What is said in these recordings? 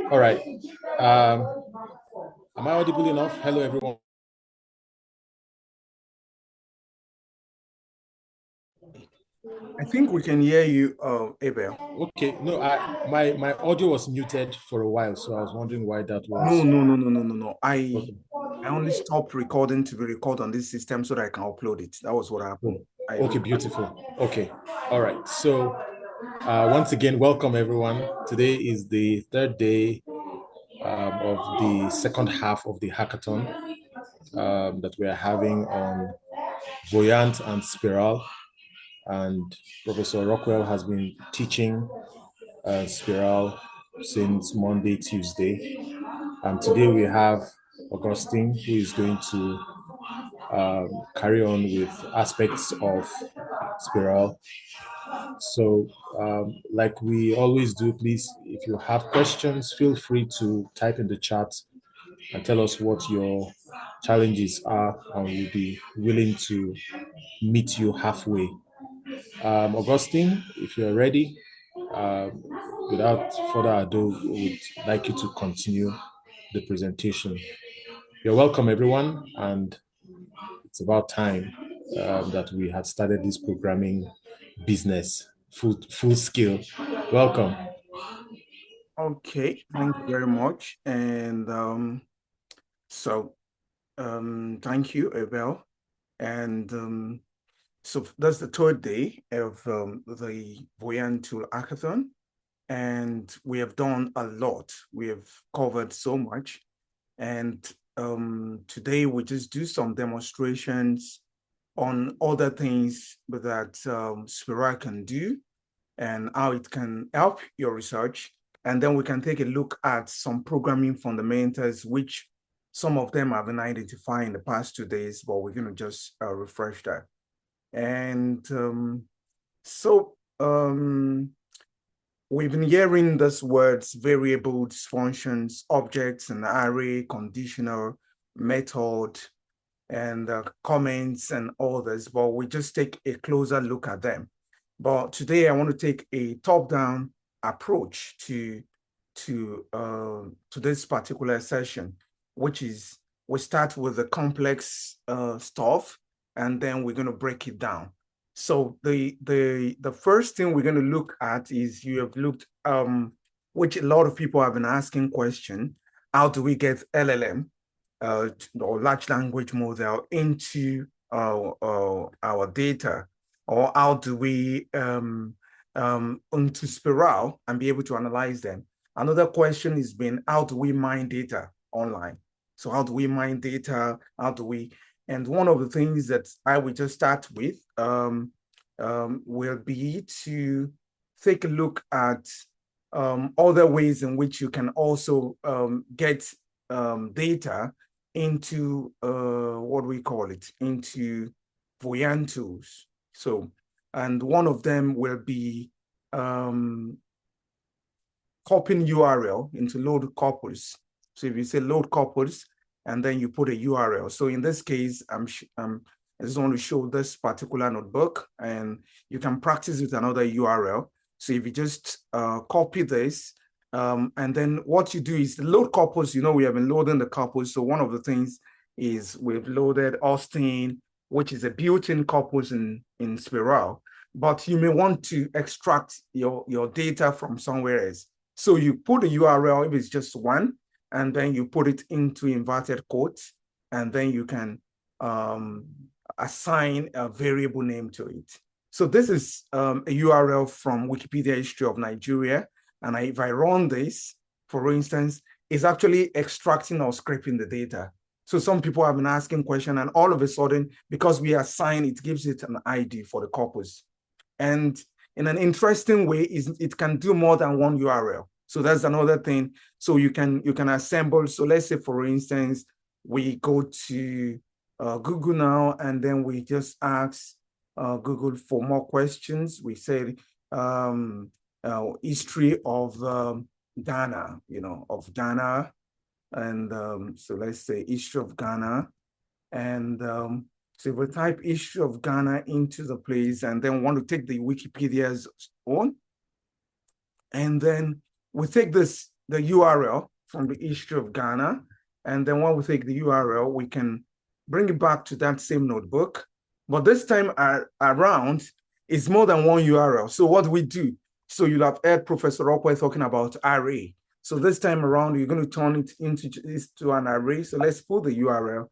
All right. Am I audible enough? Hello, everyone. I think we can hear you, Abel. Okay. No, my audio was muted for a while, so I was wondering why that was. No. Okay. I only stopped recording to be recorded on this system so that I can upload it. That was what happened. Okay, beautiful. Okay. All right. So once again, welcome everyone. Today is the third day of the second half of the hackathon that we are having on Voyant and Spyral. And Professor Rockwell has been teaching Spyral since Monday, Tuesday. And today we have Augustine, who is going to carry on with aspects of Spyral. So, like we always do, please, if you have questions, feel free to type in the chat and tell us what your challenges are, and we'll be willing to meet you halfway. Augustine, if you're ready, um, without further ado, we would like you to continue the presentation. You're welcome, everyone, and it's about time that we had started this programming business full scale. Welcome. Okay, thank you very much. And thank you, Abel. And so that's the third day of the Voyant Tool Hackathon. And we have done a lot. We have covered so much. And today we just do some demonstrations on other things that Spyral can do and how it can help your research. And then we can take a look at some programming fundamentals, which some of them have been identified in the past 2 days, but we're going to just refresh that. And we've been hearing these words: variables, functions, objects, and array, conditional, method, and comments and others, but we just take a closer look at them. But today I want to take a top-down approach to this particular session, which is we start with the complex stuff, and then we're going to break it down. So the first thing we're going to look at is you have looked, which a lot of people have been asking question: how do we get LLM or large language model into our data, or how do we into Spyral and be able to analyze them? Another question has been, how do we mine data online? So how do we mine data? How do we? And one of the things that I will just start with will be to take a look at other ways in which you can also get data into what we call it, into Voyant tools. So, and one of them will be copying URL into load corpus. So if you say load corpus, and then you put a URL. So in this case, I just want to show this particular notebook, and you can practice with another URL. So if you just copy this, and then what you do is the load corpus, we have been loading the corpus. So one of the things is we've loaded Austin, which is a built-in corpus in Spyral, but you may want to extract your data from somewhere else. So you put a URL, if it's just one, and then you put it into inverted quotes, and then you can assign a variable name to it. So this is a URL from Wikipedia History of Nigeria. And if I run this, for instance, it's actually extracting or scraping the data. So some people have been asking questions, and all of a sudden, because we assign, it gives it an ID for the corpus. And in an interesting way, it can do more than one URL. So that's another thing. So you can assemble. So let's say, for instance, we go to Google now, and then we just ask Google for more questions. We say history of Ghana, of Ghana. And so let's say history of Ghana. And so we type history of Ghana into the place, and then want to take the Wikipedia's own. And then we take the URL from the history of Ghana, and then when we take the URL, we can bring it back to that same notebook. But this time around, it's more than one URL. So what do we do? So you'll have heard Professor Rockwell talking about array. So this time around, you're going to turn it into an array. So let's put the URL.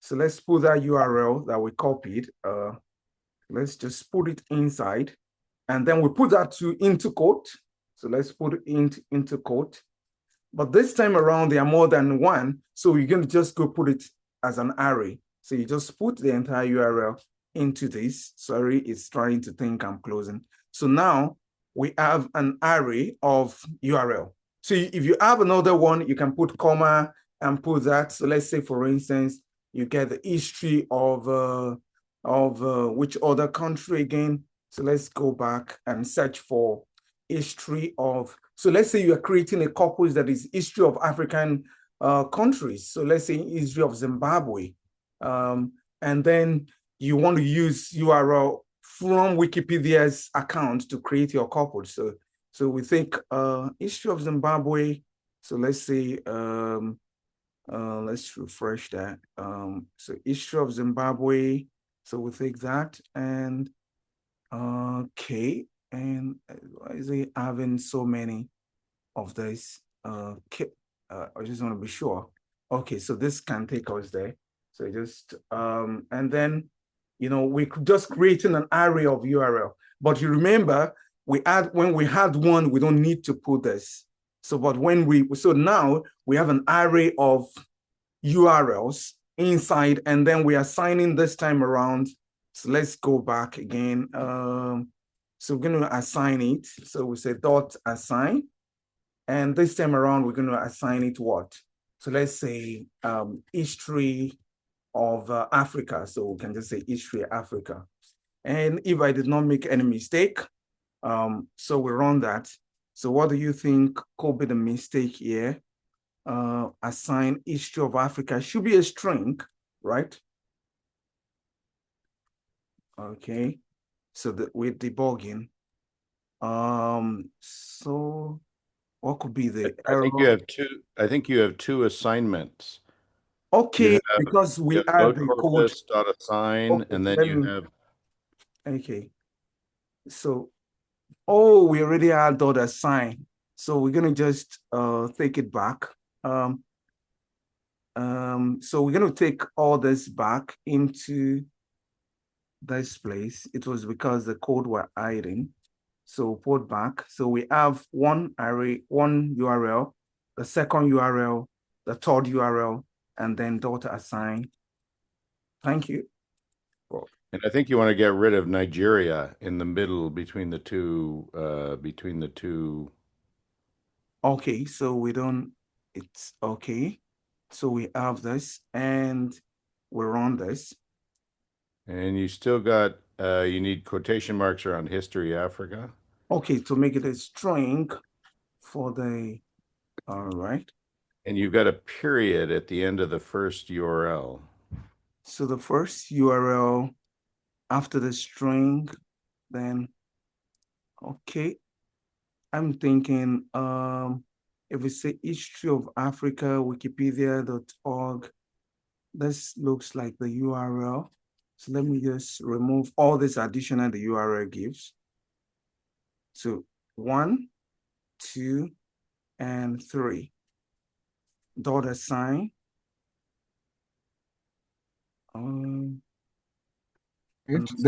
So let's put that URL that we copied. Let's just put it inside. And then we put that into quote. So let's put it into quote. But this time around, there are more than one. So you're going to just go put it as an array. So you just put the entire URL into this. Sorry, it's trying to think I'm closing. So now we have an array of URL. So if you have another one, you can put comma and put that. So let's say, for instance, you get the history of which other country again. So let's go back and search for history of, so let's say you are creating a corpus that is history of African countries. So let's say history of Zimbabwe. And then you want to use URL from Wikipedia's account to create your corpus. So we think history of Zimbabwe. So let's say, let's refresh that. So history of Zimbabwe. So we take that and okay. And why is it having so many of this? I just want to be sure. Okay, so this can take us there. So just, and then, we could just creating an array of URL. But you remember, when we had one, we don't need to put this. So, but so now we have an array of URLs inside, and then we are assigning this time around. So let's go back again. So we're going to assign it. So we say dot assign. And this time around, we're going to assign it what? So let's say history of Africa. So we can just say history Africa. And if I did not make any mistake, so we run that. So what do you think could be the mistake here? Assign history of Africa should be a string, right? Okay. So we're debugging. So what could be the error? I think you have two assignments. Okay, because we add the code dot assign, okay, and then you have. Okay. So, we already had dot assign. So we're gonna just take it back. So we're gonna take all this back into this place. It was because the code were hiding. So put back. So we have one array, one URL, the second URL, the third URL, and then dot assign. Thank you. And I think you want to get rid of Nigeria in the middle between the two. Okay, so we don't. It's okay. So we have this, and we run this. And you still got. You need quotation marks around history Africa. Okay, to make it a string for the. All right. And you've got a period at the end of the first URL. So the first URL after the string, then, okay. I'm thinking, if we say history of Africa, wikipedia.org, this looks like the URL. So let me just remove all this additional the URL gives. So 1, 2, and 3. Dot assign. The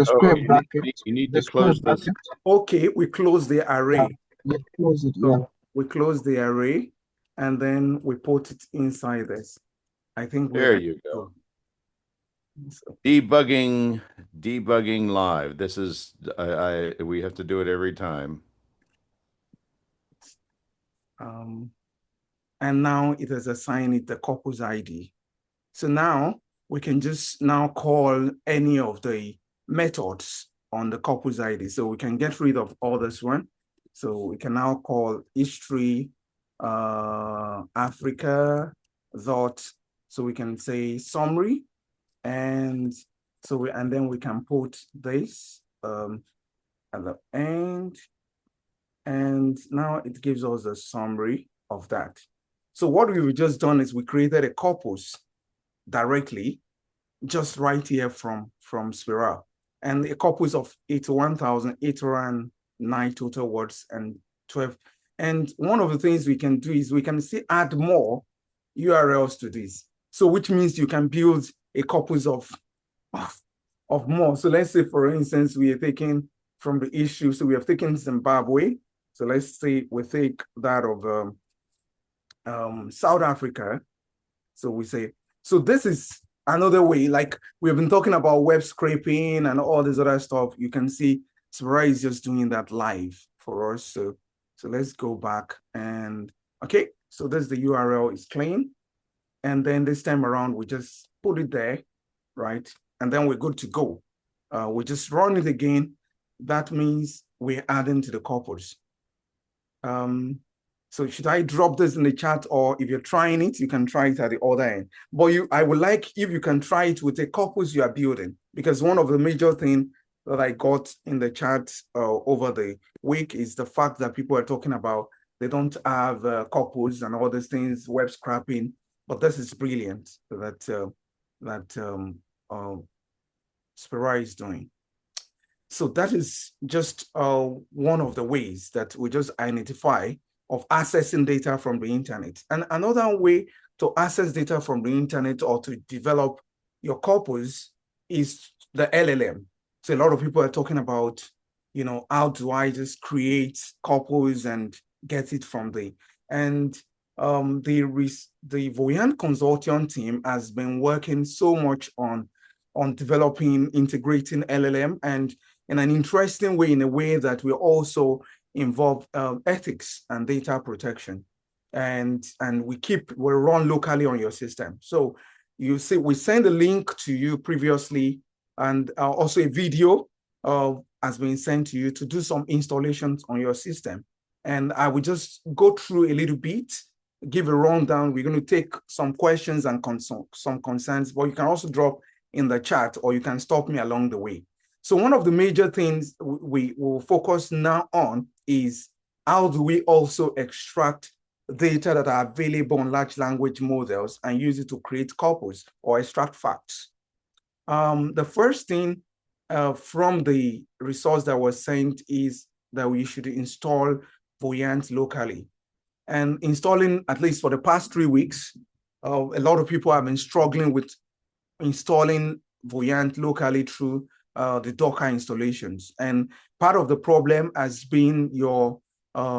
square bracket. You need to close this. Okay, we close the array. Yeah, close it, so yeah. We close the array, and then we put it inside this. I think there you go. So. Debugging live. This is we have to do it every time. And now it has assigned it the corpus ID. So now we can just now call any of the methods on the corpus ID. So we can get rid of all this one. So we can now call history Africa dot. So we can say summary, and so then we can put this at the end. And now it gives us a summary of that. So what we've just done is we created a corpus directly, just right here from Spyral, and a corpus of 81,809 total words and 12. And one of the things we can do is we can see add more URLs to this. So which means you can build a corpus of more. So let's say, for instance, we are taking from the issue. So we have taken Zimbabwe. So let's say we take that of South Africa. So we say, so this is another way, like we've been talking about web scraping and all this other stuff. You can see Spyral is just doing that live for us. So let's go back and, okay, so this the URL is clean. And then this time around, we just put it there, right? And then we're good to go. We just run it again. That means we're adding to the corpus. So should I drop this in the chat, or if you're trying it, you can try it at the other end. But I would like if you can try it with a corpus you are building, because one of the major things that I got in the chat over the week is the fact that people are talking about they don't have corpus and all these things, web scrapping. But this is brilliant that Spyral is doing. So that is just one of the ways that we just identify of accessing data from the internet. And another way to access data from the internet or to develop your corpus is the LLM. So a lot of people are talking about, you know, how do I just create corpus and get it from and the Voyant consortium team has been working so much on developing, integrating LLM, and in an interesting way, in a way that we also involve ethics and data protection. And we run locally on your system. So you see, we send a link to you previously, and also a video has been sent to you to do some installations on your system. And I will just go through a little bit, give a rundown. We're going to take some questions and some concerns, but you can also drop in the chat, or you can stop me along the way. So one of the major things we will focus now on is how do we also extract data that are available on large language models and use it to create corpus or extract facts. The first thing from the resource that was sent is that we should install Voyant locally. And installing, at least for the past 3 weeks, a lot of people have been struggling with installing Voyant locally through the Docker installations. And part of the problem has been your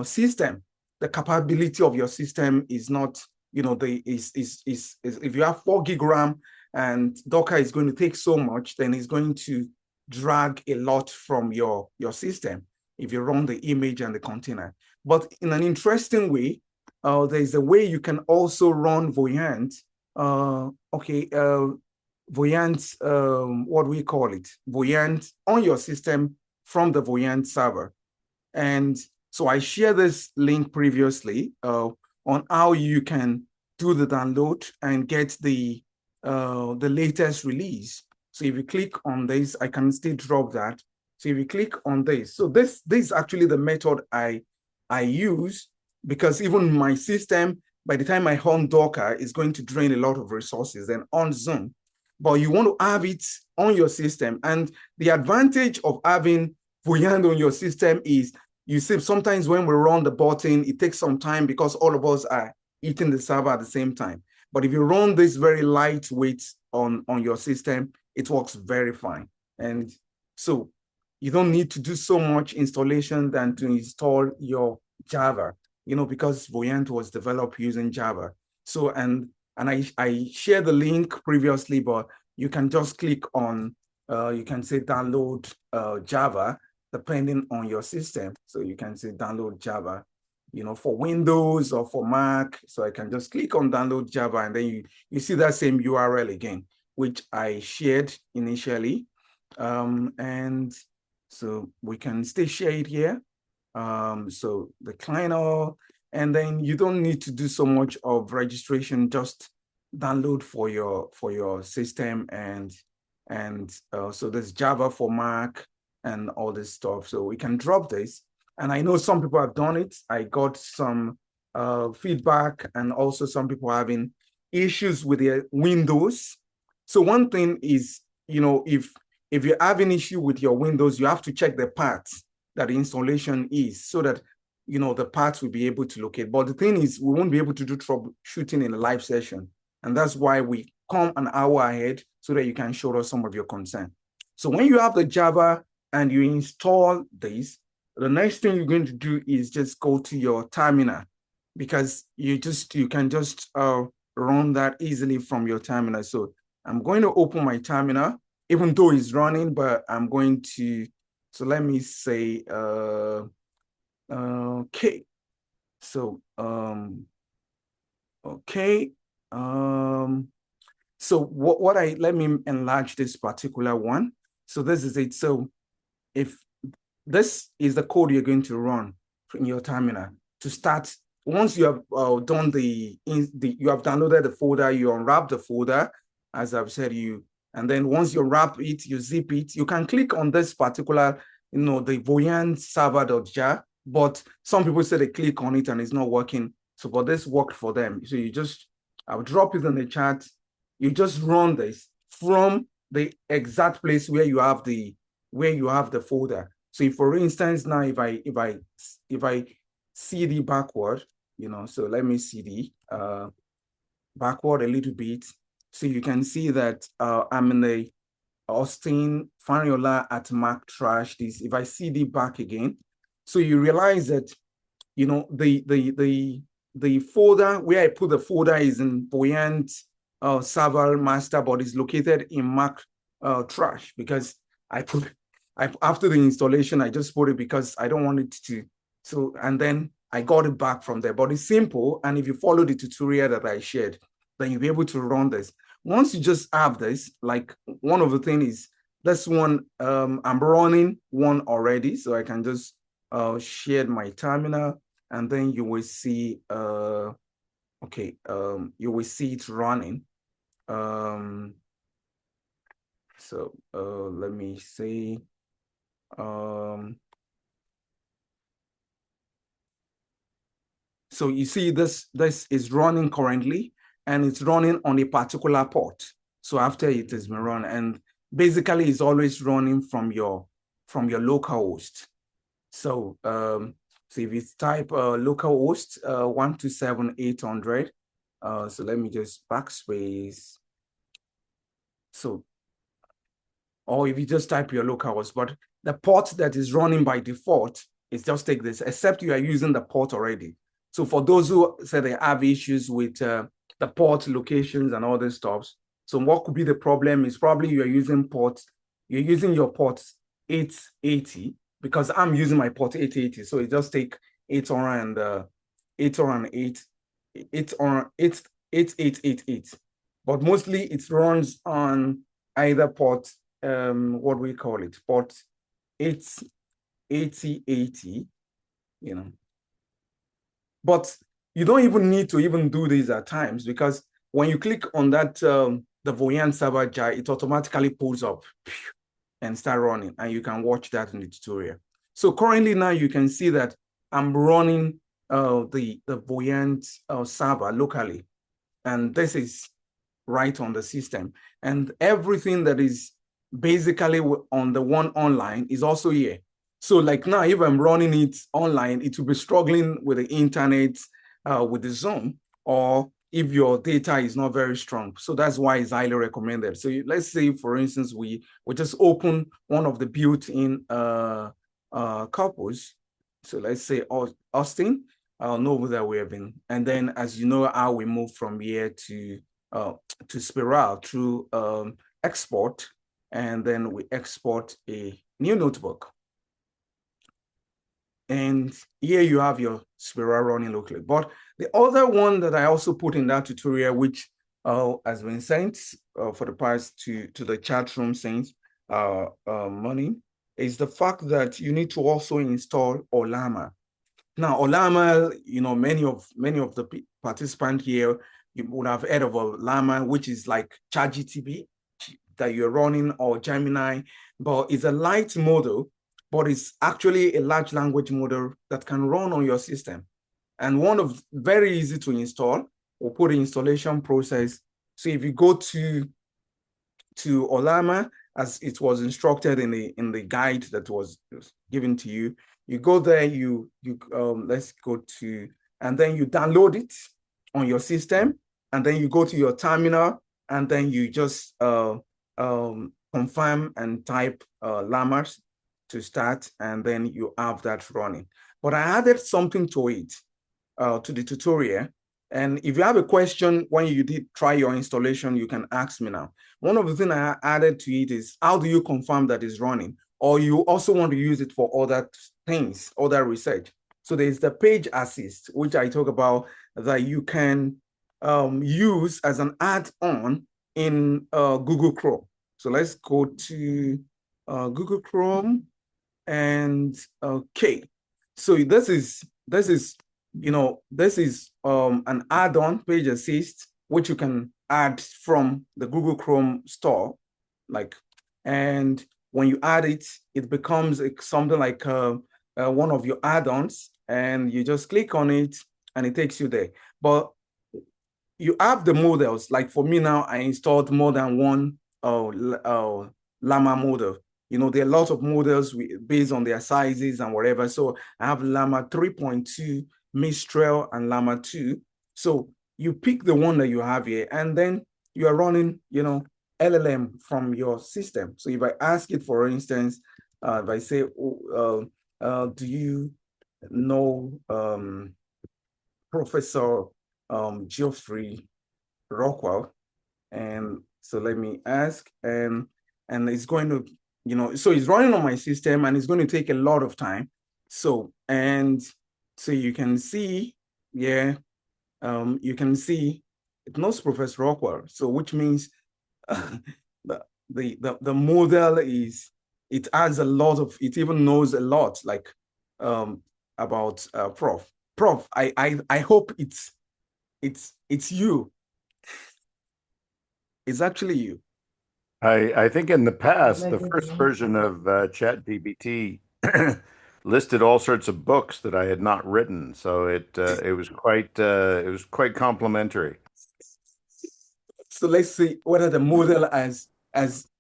system. The capability of your system is not, you know, if you have 4 gig RAM and Docker is going to take so much, then it's going to drag a lot from your system if you run the image and the container. But in an interesting way, there's a way you can also run Voyant. Voyant, what do we call it? Voyant on your system from the Voyant server. And so I shared this link previously on how you can do the download and get the latest release. So if you click on this, I can still drop that. So if you click on this, so this is actually the method I use, because even my system, by the time I on Docker, is going to drain a lot of resources and on Zoom. But you want to have it on your system. And the advantage of having Voyant on your system is, you see, sometimes when we run the button, it takes some time because all of us are eating the server at the same time. But if you run this very lightweight on your system, it works very fine. And so you don't need to do so much installation than to install your Java, you know, because Voyant was developed using Java. So, and I shared the link previously, but you can just click on, you can say download Java, depending on your system. So you can say download Java, you know, for Windows or for Mac. So I can just click on download Java, and then you see that same URL again, which I shared initially. And so we can still share it here. So the client, and then you don't need to do so much of registration, just download for your system. And so there's Java for Mac and all this stuff. So we can drop this. And I know some people have done it. I got some feedback, and also some people having issues with their Windows. So one thing is, if you're having issue with your Windows, you have to check the path that the installation is, so that the paths will be able to locate. But the thing is, we won't be able to do troubleshooting in a live session. And that's why we come an hour ahead, so that you can show us some of your concern. So when you have the Java and you install this, the next thing you're going to do is just go to your terminal, because you can just run that easily from your terminal. So I'm going to open my terminal, even though it's running, but I'm going to, so let me say, okay. So, okay. So let me enlarge this particular one. So this is it. So if this is the code you're going to run in your terminal to start, once you have done you have downloaded the folder, you unwrap the folder, as I've said, and then once you wrap it, you zip it, you can click on this particular, the voyant server.jar, but some people say they click on it and it's not working. So, but this worked for them. So I'll drop it in the chat. You just run this from the exact place where you have the folder. So if, for instance, now if I cd backward, so let me cd backward a little bit, so you can see that I'm in the Austin Fariola at Mac trash this. If I cd back again, so you realize that the folder where I put the folder is in Buoyant server master, but is located in Mac trash, because after the installation, I just put it because I don't want it to. So, and then I got it back from there. But it's simple. And if you follow the tutorial that I shared, then you'll be able to run this. Once you just have this, like, one of the things is this one, I'm running one already. So I can just share my terminal, and then you will see, okay, you will see it running. So let me see. So you see this is running currently, and it's running on a particular port. So after it has been run, and basically it's always running from your local host. So so if you type local host 127.800, so let me just backspace. So, or if you just type your local host, but the port that is running by default is just take this, except you are using the port already. So for those who say they have issues with the port locations and all this stuff, so what could be the problem is probably you're using your port 880, because I'm using my port 880. So it just take 8888. But mostly it runs on either port, what we call it, port 8080, But you don't even need to even do this at times, because when you click on that, the Voyant server jar, it automatically pulls up and start running, and you can watch that in the tutorial. So currently now you can see that I'm running the Voyant server locally, and this is right on the system, and everything that is basically on the one online is also here. So like now, if I'm running it online, it will be struggling with the internet, with the Zoom, or if your data is not very strong. So that's why it's highly recommended. So let's say, for instance, we just open one of the built-in couples. So let's say Austin, know that we have been. And then, as you know, how we move from here to Spyral through export, and then we export a new notebook. And here you have your Spyral running locally. But the other one that I also put in that tutorial, which has been sent for the past to the chat room since morning, is the fact that you need to also install Ollama. Now, Ollama, many of the participants here, you would have heard of Ollama, which is like ChatGPT that you're running, or Gemini, but it's a light model. but it's actually a large language model that can run on your system. And one of very easy to install. We'll put the installation process. So if you go to Ollama, as it was instructed in the guide that was given to you, you go there, let's go to, and then you download it on your system, and then you go to your terminal, and then you just confirm and type llamas to start, and then you have that running. But I added something to it, to the tutorial. And if you have a question when you did try your installation, you can ask me now. One of the things I added to it is, how do you confirm that it's running? Or you also want to use it for other things, other research. So there's the page assist, which I talk about, that you can use as an add-on in Google Chrome. So let's go to Google Chrome, and okay. So this is an add-on, page assist, which you can add from the Google Chrome store, and when you add it, it becomes something like one of your add-ons, and you just click on it, and it takes you there. But you have the models. Like for me now, I installed more than one Llama model. There are lots of models based on their sizes and whatever. So I have Llama 3.2, Mistral, and Llama 2. So you pick the one that you have here, and then you are running, LLM from your system. So if I ask it, for instance, if I say, do you know Professor Geoffrey Rockwell? And so let me ask, and it's going to, so it's running on my system, and it's going to take a lot of time. So you can see, you can see it knows Professor Rockwell. So which means the model it adds a lot of, it even knows a lot, like about Prof. I hope it's you. It's actually you. I think in the past, the first version of ChatGPT listed all sorts of books that I had not written, so it was quite complimentary. So let's see whether the model as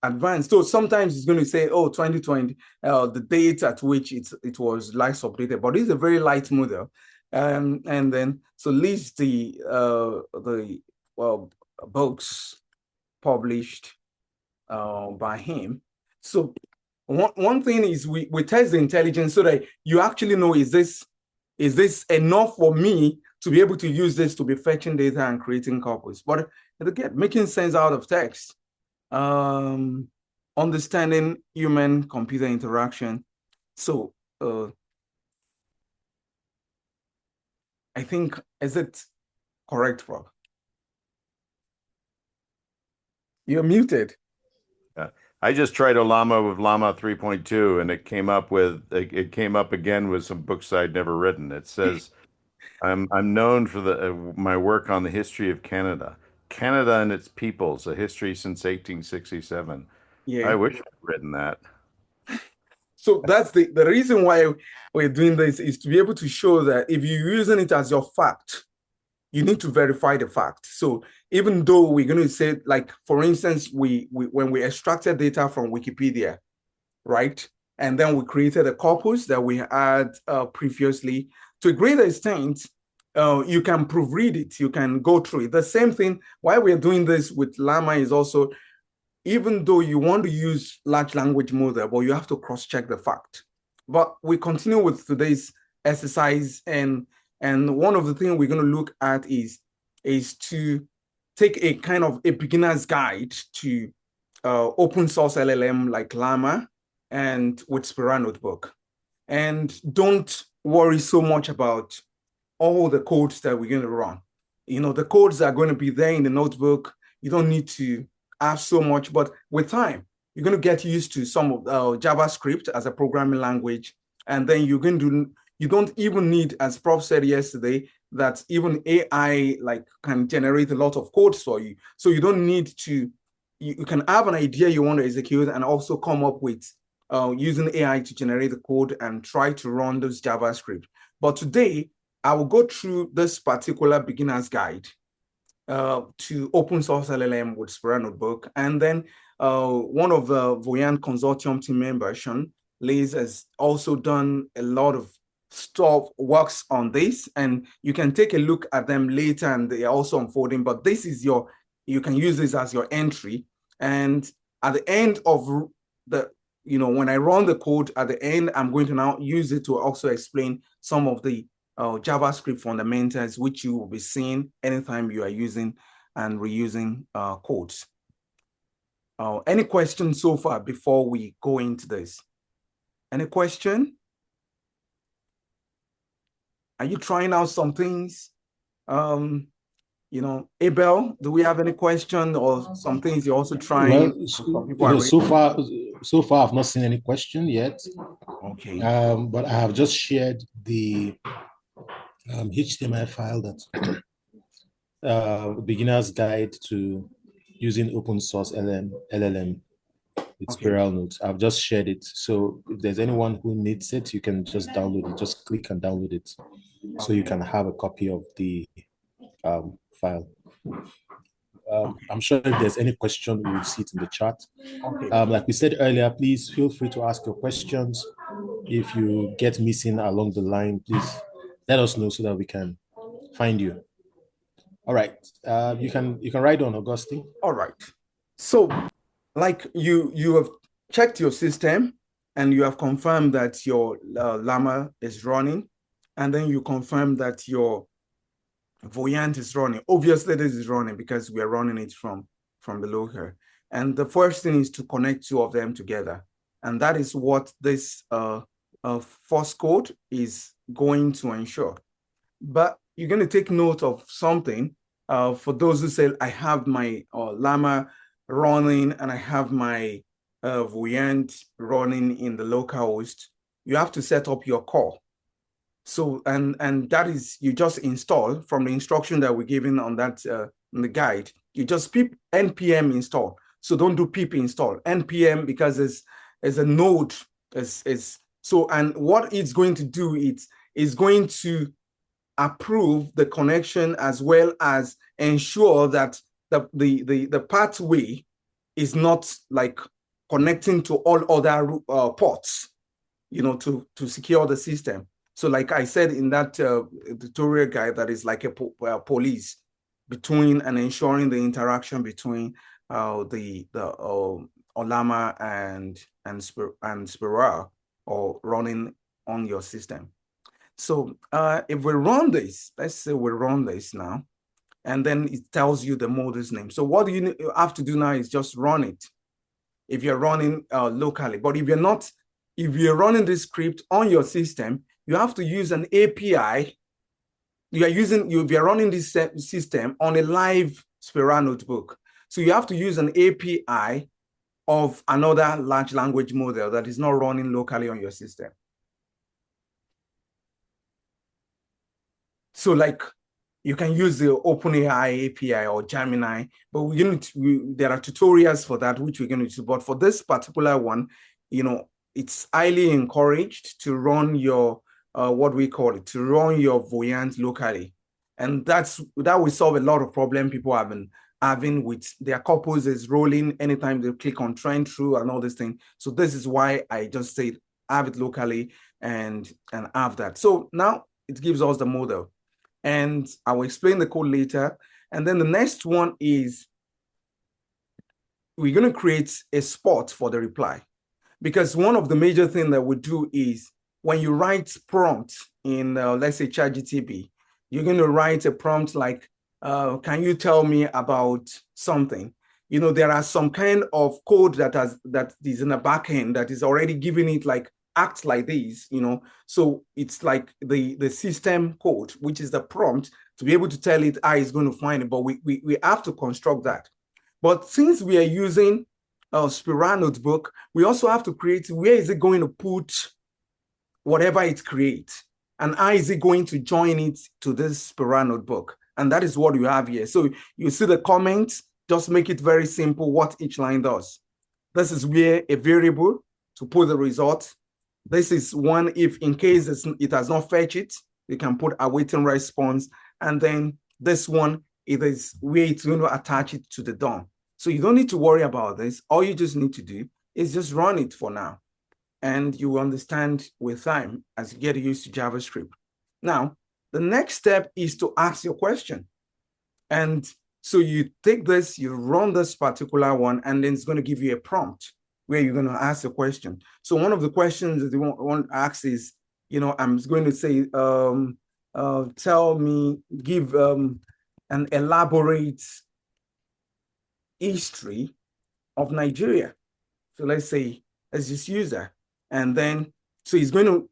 advanced. So sometimes it's going to say, 2020, the date at which it was last updated, but it's a very light model. And then so list the books published by him. So one thing is we test the intelligence so that you actually know, is this enough for me to be able to use this to be fetching data and creating corpus? But again, making sense out of text, understanding human-computer interaction. So I think, is it correct, Rob? You're muted. Yeah. I just tried Llama with Llama 3.2, and it came up again with some books I'd never written. It says, I'm known for my work on the history of Canada and its peoples, a history since 1867. Yeah. I wish I'd written that. So that's the reason why we're doing this, is to be able to show that if you're using it as your fact, you need to verify the fact. So even though we're going to say, like, for instance, when we extracted data from Wikipedia, right? And then we created a corpus that we had previously, to a greater extent, you can proofread it, you can go through it. The same thing, why we're doing this with Llama is also, even though you want to use large language model, but you have to cross-check the fact. But we continue with today's exercise, and one of the things we're going to look at is to take a kind of a beginner's guide to open source LLM like Llama and with Spyral Notebook. And don't worry so much about all the codes that we're going to run. The codes are going to be there in the notebook. You don't need to have so much, but with time, you're going to get used to some of JavaScript as a programming language. And then you don't even need, as Prof said yesterday, that even AI can generate a lot of codes for you. So you don't need to, you can have an idea you want to execute and also come up with using AI to generate the code and try to run those JavaScript. But today, I will go through this particular beginner's guide to open source LLM with Spyral Notebook. And then one of the Voyant Consortium team members, Sean Liz, has also done a lot of stuff, works on this, and you can take a look at them later, and they are also unfolding, but this is you can use this as your entry. And at the end of the, when I run the code at the end, I'm going to now use it to also explain some of the JavaScript fundamentals, which you will be seeing anytime you are using and reusing codes. Any questions so far before we go into this? Any question? Are you trying out some things? Abel, do we have any question or some things you're also trying? Well, so far, I've not seen any question yet. Okay. But I have just shared the HTML file that beginner's guide to using open source LLM with Spyral notes. I've just shared it. So if there's anyone who needs it, you can just download it. Just click and download it. So you can have a copy of the file. I'm sure if there's any question, we'll see it in the chat. Like we said earlier, please feel free to ask your questions. If you get missing along the line, please let us know so that we can find you. All right. You can write on, Augustine. All right. So like you have checked your system and you have confirmed that your Llama is running, and then you confirm that your Voyant is running. Obviously, this is running because we are running it from below here. And the first thing is to connect two of them together. And that is what this first code is going to ensure. But you're going to take note of something. For those who say, I have my Llama running and I have my Voyant running in the localhost, you have to set up your core. So, and that is, you just install from the instruction that we're given on that in the guide, you just pip npm install. So don't do pip install, npm, because it's a node. So, and what it's going to do, it's going to approve the connection as well as ensure that the pathway is not like connecting to all other ports, to secure the system. So like I said in that tutorial guide, that is like a police between and ensuring the interaction between the Llama and Spyral or running on your system. So if we run this, let's say we run this now, and then it tells you the modul's name. So what you have to do now is just run it if you're running locally. But if you're running this script on your system, you have to use an API. If you're running this system on a live Spyral notebook. So you have to use an API of another large language model that is not running locally on your system. So like you can use the OpenAI API or Gemini, but there are tutorials for that, which we're going to do. But for this particular one, it's highly encouraged to run your to run your Voyant locally. And that will solve a lot of problem people have been having with their corpus is rolling anytime they click on trend through and all this thing. So this is why I just said have it locally and have that. So now it gives us the model. And I will explain the code later. And then the next one is we're going to create a spot for the reply. Because one of the major things that we do is when you write prompt in, let's say, ChatGPT, you're going to write a prompt like, can you tell me about something? There are some kind of code that is in the backend that is already giving it like act like this, So it's like the system code, which is the prompt to be able to tell it how it's going to find it. But we have to construct that. But since we are using Spyral notebook, we also have to create where is it going to put whatever it creates, and how is it going to join it to this Spyral notebook. And that is what you have here. So you see the comments, just make it very simple what each line does. This is where a variable to put the result. This is one if in case it has not fetched it, you can put awaiting response. And then this one, it is where it's going to attach it to the DOM. So you don't need to worry about this. All you just need to do is just run it for now. And you will understand with time as you get used to JavaScript. Now, the next step is to ask your question. And so you take this, you run this particular one, and then it's going to give you a prompt where you're going to ask a question. So one of the questions that you want to ask is, I'm going to say, give an elaborate history of Nigeria. So let's just use that. And then, so it's going to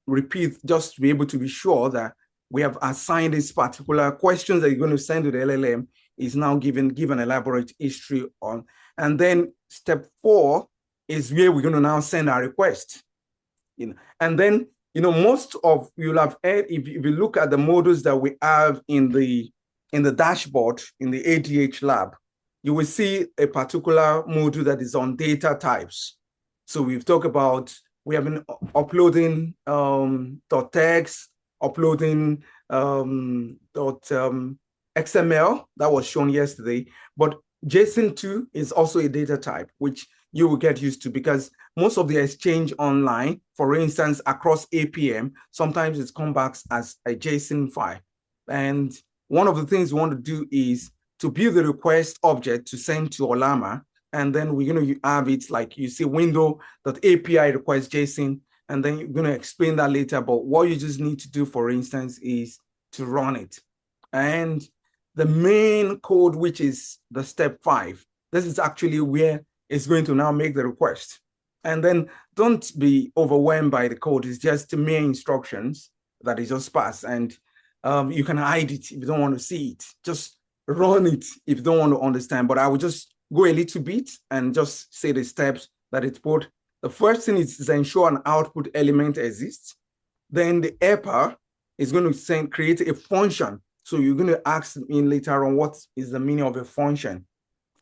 repeat just to be able to be sure that we have assigned this particular questions that you're going to send to the LLM is now give an elaborate history on. And then step 4 is where we're going to now send our request. And then, most of you'll have heard, if you look at the modules that we have in the dashboard, in the ADH lab, you will see a particular module that is on data types. So we've talked about, we have been uploading .text, uploading XML that was shown yesterday, but JSON 2 is also a data type, which you will get used to because most of the exchange online, for instance, across APM, sometimes it comes back as a JSON file. And one of the things we want to do is to build the request object to send to Ollama. And then we're going to have it like you see window.api request JSON, and then you're going to explain that later. But what you just need to do, for instance, is to run it. And the main code, which is the step 5, this is actually where it's going to now make the request. And then don't be overwhelmed by the code. It's just the main instructions that is just passed. And you can hide it if you don't want to see it. Just run it if you don't want to understand. But I will just go a little bit and just say the steps that it put. The first thing is to ensure an output element exists. Then the helper is going to create a function. So you're going to ask me later on what is the meaning of a function.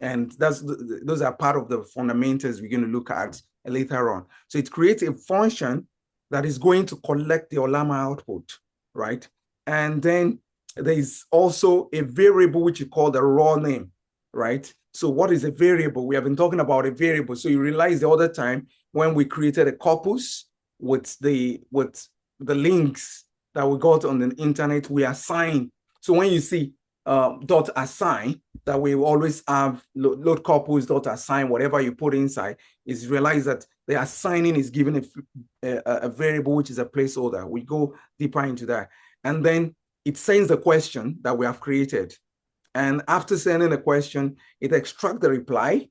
And those are part of the fundamentals we're going to look at later on. So it creates a function that is going to collect the Ollama output, right? And then there is also a variable which you call the raw name, right? So what is a variable? We have been talking about a variable. So you realize the other time when we created a corpus with the links that we got on the internet, we assign. So when you see .assign, that we always have load corpus .assign, whatever you put inside, is realize that the assigning is given a variable which is a placeholder. We go deeper into that. And then it sends the question that we have created. And after sending the question, it extracts the reply.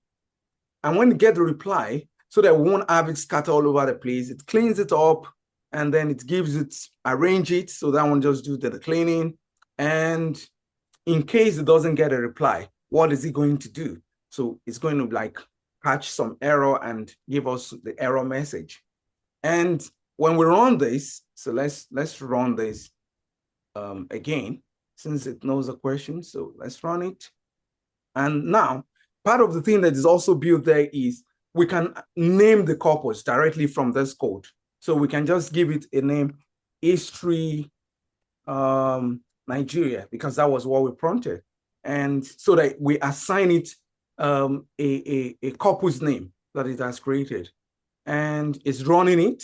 And when you get the reply, so that we won't have it scattered all over the place, it cleans it up, and then it gives it, arrange it. So that one just do the cleaning. And in case it doesn't get a reply, what is it going to do? So it's going to catch some error and give us the error message. And when we run this, so let's run this again, since it knows the question. So let's run it. And now, part of the thing that is also built there is we can name the corpus directly from this code. So we can just give it a name, history Nigeria, because that was what we prompted. And so that we assign it a corpus name that it has created. And it's running it,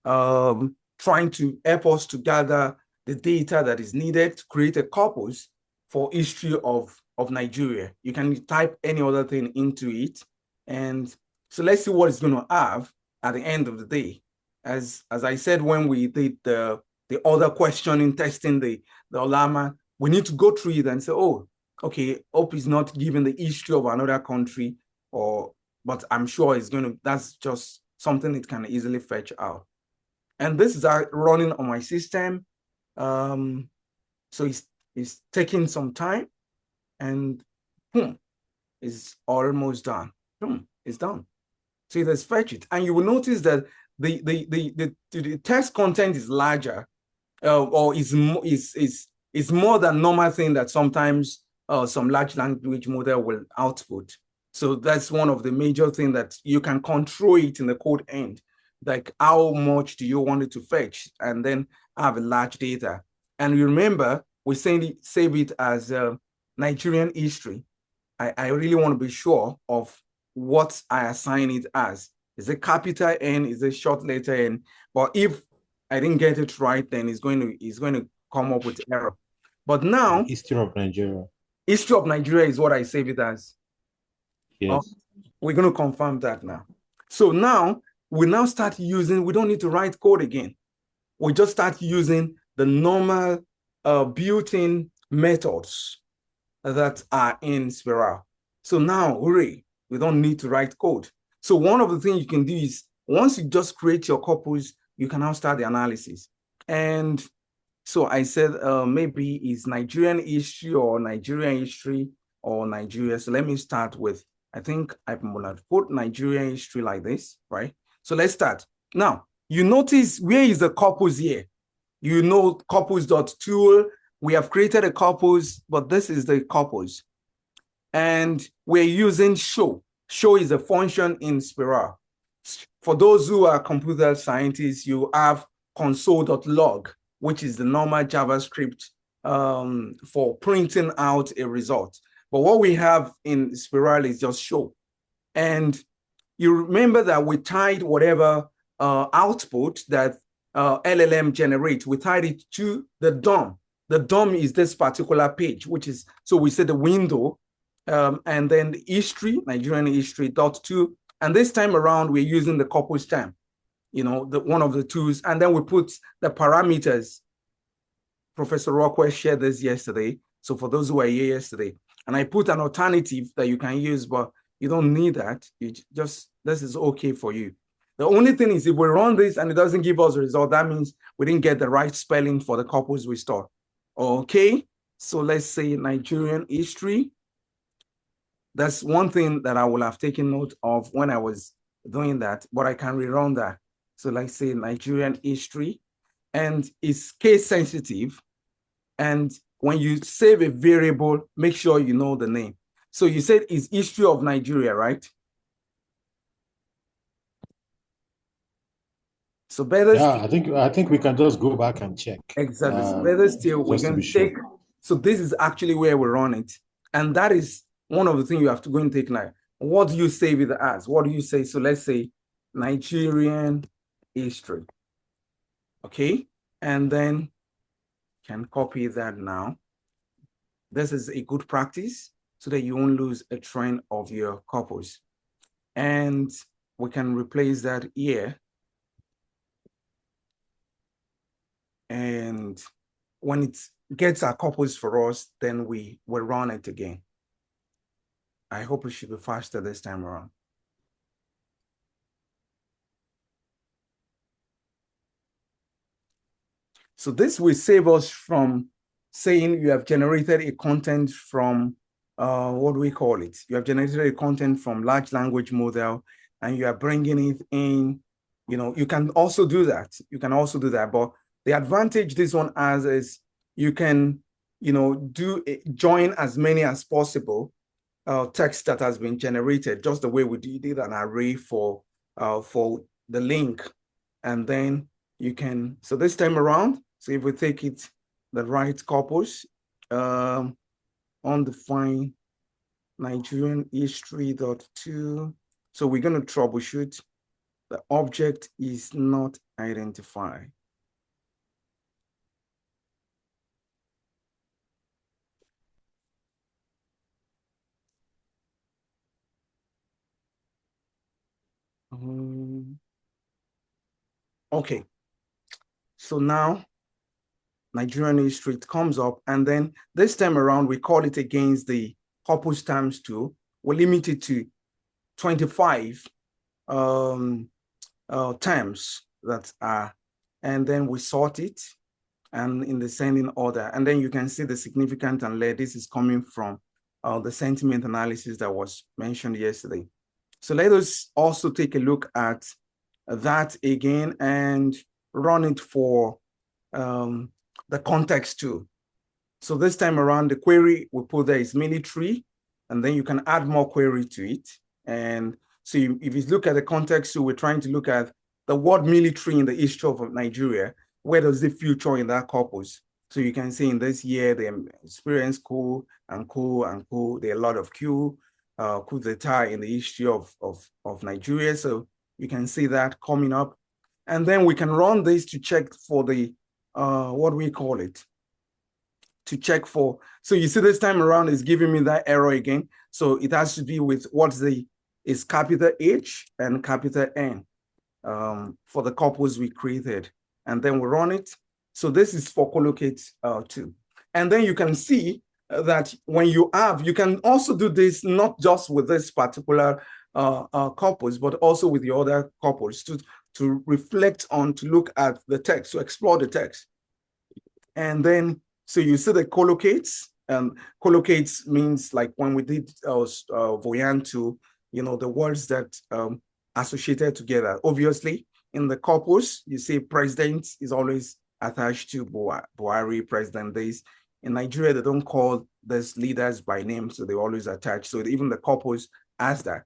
trying to help us to gather the data that is needed to create a corpus for history of Nigeria. You can type any other thing into it. And so let's see what it's going to have at the end of the day. As I said, when we did the other questioning, testing the Ollama, we need to go through it and say, oh, okay, hope is not given the history of another country, but I'm sure it's going to, that's just something it can easily fetch out. And this is running on my system. So it's taking some time, and it's almost done. It's done. So it has fetched it. And you will notice that the text content is larger, or is more than normal thing that sometimes some large language model will output. So that's one of the major things that you can control it in the code end. Like how much do you want it to fetch, and then have a large data. And you remember, we save it as Nigerian history. I really want to be sure of what I assign it as. Is it capital N? Is it short letter N? But if I didn't get it right, then it's going to come up with error. But now, History of Nigeria. history of Nigeria is what I save it as. Yes. We're going to confirm that now. So now we now start using, we don't need to write code again. We just start using the normal built-in methods that are in Spyral. So now, hooray, we don't need to write code. So one of the things you can do is, once you just create your corpus, you can now start the analysis. And so I said, maybe it's Nigerian history or Nigerian history or Nigeria. So let me start with, I think I'm gonna put Nigerian history like this, right? So let's start. Now, you notice where is the corpus here? You know, corpus.tool, we have created a corpus, but this is the corpus. And we're using show. Show is a function in Spyral. For those who are computer scientists, you have console.log, which is the normal JavaScript for printing out a result. But what we have in Spyral is just show. And you remember that we tied whatever output that LLM generates, we tied it to the DOM. The DOM is this particular page, which is, so we say the window, and then the history, Nigerian history .2. And this time around, we're using the corpus time, you know, one of the tools. And then we put the parameters. Professor Rockwell shared this yesterday. So for those who were here yesterday, and I put an alternative that you can use, but you don't need that. You just, this is okay for you. The only thing is, if we run this and it doesn't give us a result, that means we didn't get the right spelling for the corpus we store. Okay, so let's say Nigerian history. That's one thing that I will have taken note of when I was doing that, but I can rerun that. So let's say Nigerian history, and it's case sensitive. And when you save a variable, make sure you know the name. So you said it's history of Nigeria, right? So better. Yeah, I think we can just go back and check. Exactly. So better still, we're just to going be to sure. take. So this is actually where we run it, and that is one of the things you have to go and take now. What do you save it as? What do you say? So let's say Nigerian history. Okay, and then can copy that now. This is a good practice so that you won't lose a train of your corpus. And we can replace that here. And when it gets our corpus for us, then we will run it again. I hope it should be faster this time around. So this will save us from saying you have generated a content from, what do we call it? You have generated a content from large language model and you are bringing it in. You know, you can also do that. You can also do that. But the advantage this one has is you can, you know, join as many as possible text that has been generated, just the way we did an array for the link. And then you can, so this time around, so if we take it, the right corpus, undefined Nigerian history.2. So we're going to troubleshoot. The object is not identified. Okay. So now Nigerian history comes up, and then this time around, we call it against the corpus times 2. We limit it to 25 terms that are, and then we sort it and in the descending order. And then you can see the significant and layer. This is coming from the sentiment analysis that was mentioned yesterday. So let us also take a look at that again and run it for the context too. So this time around, the query we put there is military, and then you can add more query to it. And so if you look at the context, so we're trying to look at the word military in the history of Nigeria. Where does it feature in that corpus? So you can see in this year, they experienced coup and coup and coup. There are a lot of coup d'etat in the history of Nigeria. So you can see that coming up. And then we can run this to check for the, what do we call it? To check for, so you see this time around is giving me that error again. So it has to be with what's is capital H and capital N for the corpus we created. And then we run it. So this is for collocate 2. And then you can see that when you can also do this not just with this particular corpus, but also with the other corpus to reflect on, to look at the text, to explore the text. And then, so you see the collocates, and collocates means like when we did Voyant 2, the words that associated together. Obviously, in the corpus, you see president is always attached to Buhari, president days. In Nigeria, they don't call these leaders by name, so they always attach. So even the corpus has that.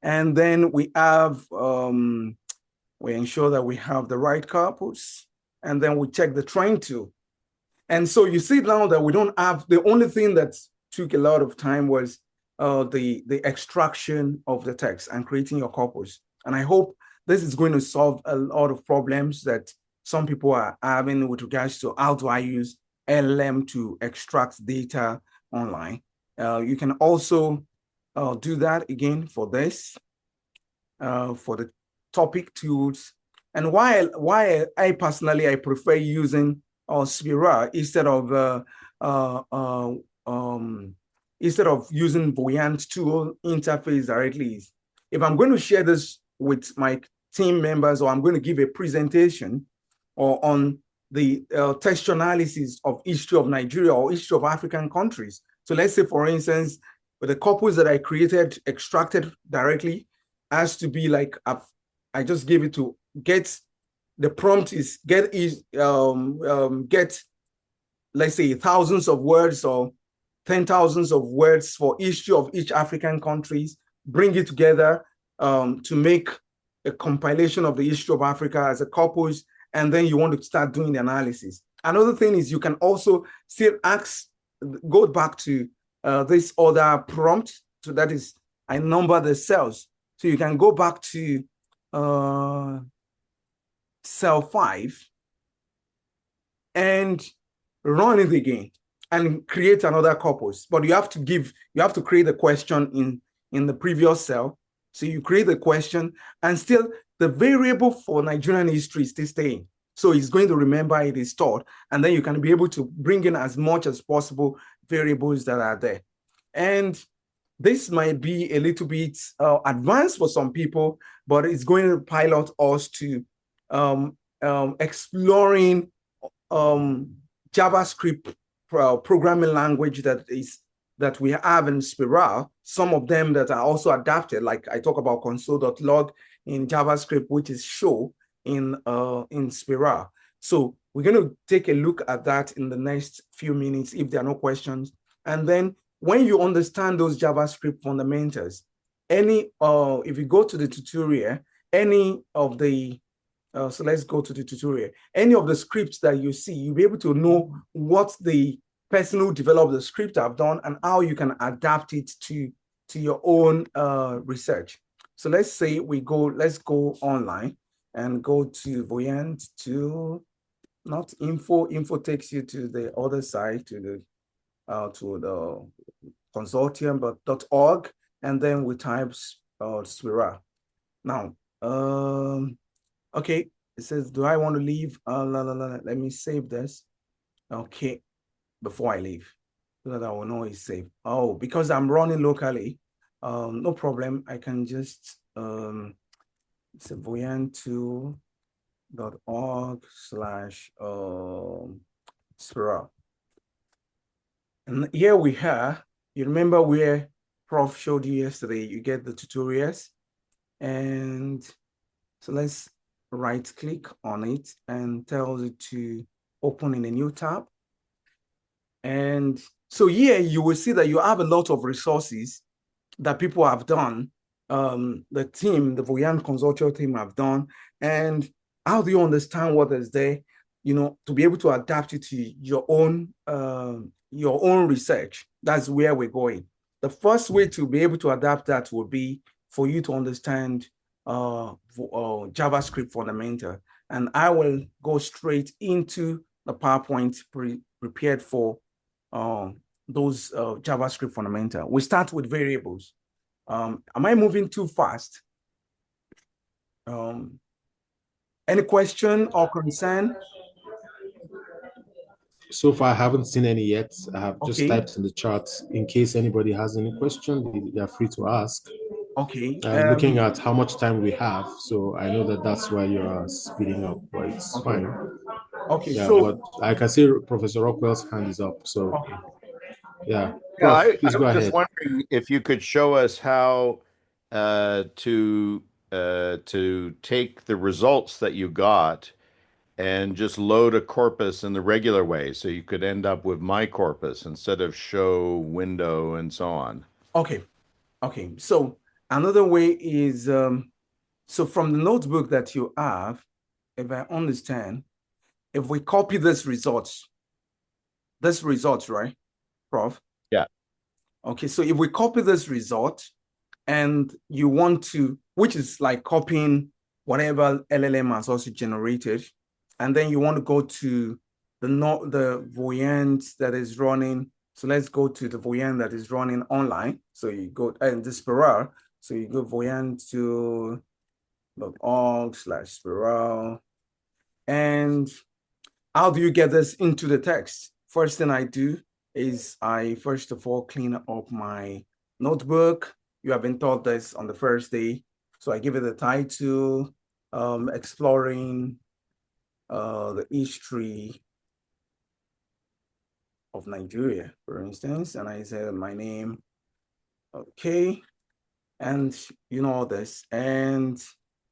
And then we have, we ensure that we have the right corpus, and then we check the train too. And so you see now that we don't have, the only thing that took a lot of time was the extraction of the text and creating your corpus. And I hope this is going to solve a lot of problems that some people are having with regards to how do I use LLM to extract data online. You can also do that again for this, for the topic tools. And why I personally, I prefer using Spyral instead of using Voyant tool interface directly. If I'm going to share this with my team members, or I'm going to give a presentation or on the text analysis of history of Nigeria or history of African countries. So let's say, for instance, the corpus that I created, extracted directly, has to be like, I just gave it to get. The prompt is get, let's say, thousands of words or 10,000s of words for history of each African countries, bring it together to make a compilation of the history of Africa as a corpus, and then you want to start doing the analysis. Another thing is you can also still go back to this other prompt. So that is, I number the cells. So you can go back to cell 5 and run it again and create another corpus. But you have to create a question in the previous cell. So you create the question, and still the variable for Nigerian history is still staying. So it's going to remember it is stored, and then you can be able to bring in as much as possible variables that are there. And this might be a little bit advanced for some people, but it's going to pilot us to exploring JavaScript programming language that we have in Spyral. Some of them that are also adapted, like I talk about console.log in JavaScript, which is show in Spyral. So we're going to take a look at that in the next few minutes if there are no questions. And then when you understand those JavaScript fundamentals, if you go to the tutorial, any of the so let's go to the tutorial. Any of the scripts that you see, you'll be able to know what the person who developed the script have done and how you can adapt it to your own research. So let's say let's go online and go to Voyant to, not info. Info takes you to the other side, to the consortium, but .org, and then we type Spyral. Now, okay, it says, do I want to leave? Let me save this. Okay, before I leave, so that I will know it's safe. Oh, because I'm running locally, no problem. I can just, it's a voyant2.org/Spyral. And here we are. You remember where Prof showed you yesterday, you get the tutorials. And so let's right click on it and tells it to open in a new tab. And So here you will see that you have a lot of resources that people have done. The team, the Voyant consortium team have done. And how do you understand what is there? You know, to be able to adapt it to your own research. That's where we're going. The first way to be able to adapt that will be for you to understand JavaScript fundamental. And I will go straight into the PowerPoint prepared for those JavaScript fundamental. We start with variables. Am I moving too fast? Any question or concern? So far, I haven't seen any yet. I have just Okay. typed in the chat. In case anybody has any question, they are free to ask. Okay. I'm looking at how much time we have, so I know that that's why you are speeding up, but it's okay. fine. Okay. Yeah, So but I can see Professor Rockwell's hand is up. So okay. yeah, Yeah, Prof, please I go was just ahead. wondering if you could show us how to take the results that you got and just load a corpus in the regular way, so you could end up with my corpus instead of show window and so on. Okay. Okay. So another way is so from the notebook that you have, if I understand, if we copy this results, right, Prof? Yeah. Okay, so if we copy this result and you want to, which is like copying whatever LLM has also generated, and then you want to go to the Voyant that is running. So let's go to the Voyant that is running online. So you go and the Spyral. So you go Voyant to .org/Spyral. And how do you get this into the text? First thing I do is I first of all clean up my notebook. You have been taught this on the first day. So I give it a title, exploring the history of Nigeria, for instance. And I say my name, okay. And you know all this. And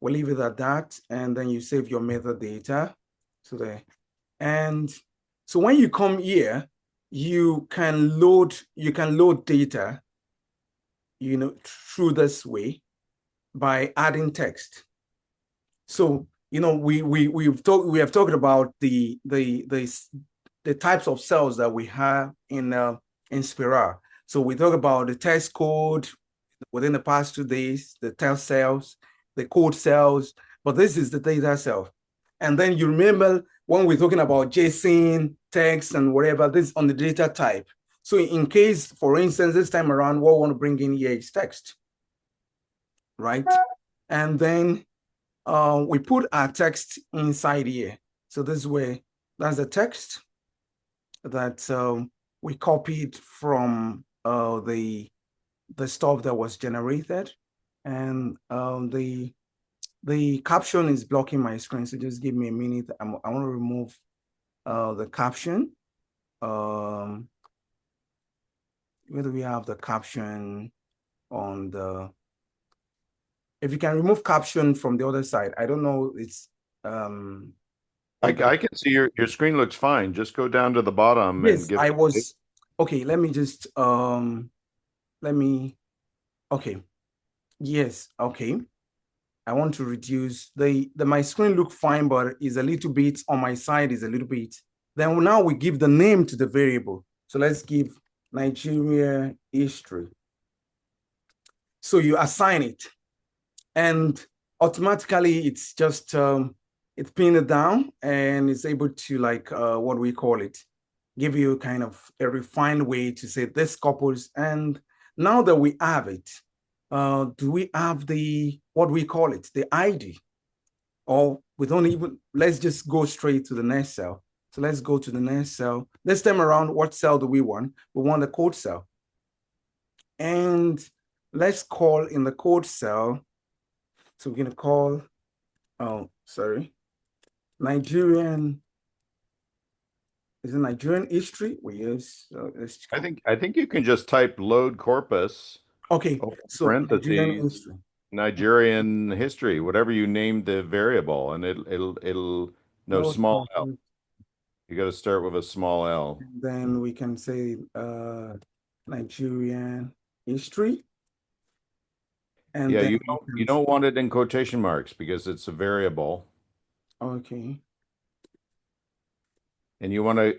we'll leave it at that. And then you save your metadata. So there. And so when you come here, you can load data, you know, through this way by adding text. So, you know, we have talked about the types of cells that we have in Spyral. So we talk about the text code within the past 2 days, the text cells, the code cells, but this is the data cell. And then you remember when we're talking about JSON, text, and whatever, this is on the data type. So in case, for instance, this time around, what we want to bring in here is text, right? And then we put our text inside here. So this way, that's the text that we copied from the stuff that was generated. And the caption is blocking my screen, so just give me a minute. I want to remove the caption. Where do we have the caption on the? If you can remove caption from the other side, I don't know. It's I can see your screen looks fine. Just go down to the bottom and yes. give. I was okay. Let me just okay. Yes. Okay. I want to reduce my screen look fine, but is a little bit on my side is a little bit. Then now we give the name to the variable. So let's give Nigeria history. So you assign it, and automatically it's just it's pinned it down and it's able to like what do we call it? Give you kind of a refined way to say this couples. And now that we have it, do we have the, what do we call it? The ID, or we don't even, let's just go straight to the next cell. So let's go to the next cell. This time around, what cell do we want? We want the code cell. And let's call in the code cell. So we're gonna call, Nigerian, is it Nigerian history? We use, I think you can just type load corpus. okay, so Nigerian Parentheses history. Nigerian history, whatever you named the variable, and it'll no Load small L. corpus. You got to start with a small L. Then we can say Nigerian history. And Yeah, then you don't want it in quotation marks because it's a variable. Okay. And you want to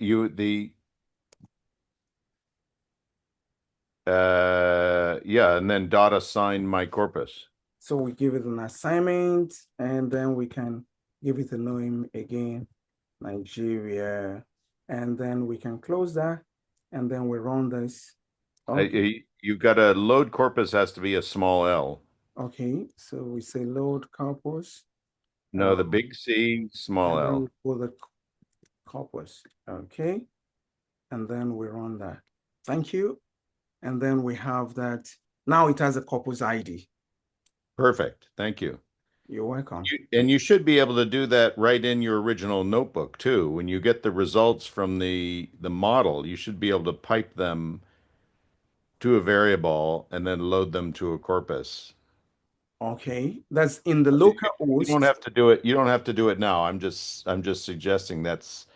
yeah, and then dot assign my corpus. So we give it an assignment, and then we can give it a name again, Nigeria, and then we can close that, and then we run this. Okay. You've got a load corpus has to be a small L. Okay, so we say load corpus. No, the big C, small and then L. we put the corpus. Okay, and then we run that. Thank you. And then we have that. Now it has a corpus ID. Perfect. Thank you. You're welcome. And you should be able to do that right in your original notebook too. When you get the results from the model, you should be able to pipe them to a variable and then load them to a corpus. Okay, that's in the local host. You don't have to do it. You don't have to do it now. I'm just suggesting that's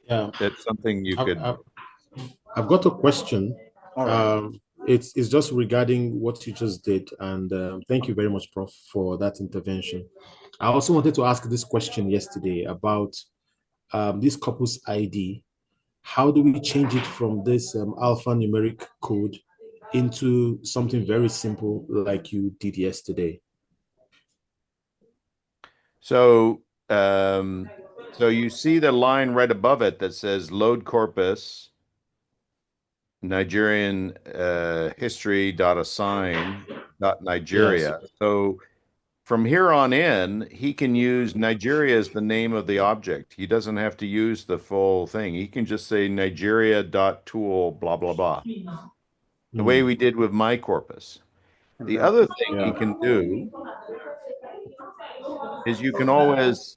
something you could. I've got a question. All right. It's just regarding what you just did, and thank you very much, Prof, for that intervention. I also wanted to ask this question yesterday about this corpus ID. How do we change it from this alphanumeric code into something very simple like you did yesterday? So you see the line right above it that says load corpus Nigerian history dot assign dot Nigeria. Yes. So from here on in, he can use Nigeria as the name of the object. He doesn't have to use the full thing. He can just say Nigeria dot tool blah blah blah. The way we did with my corpus. The other thing he can do is you can always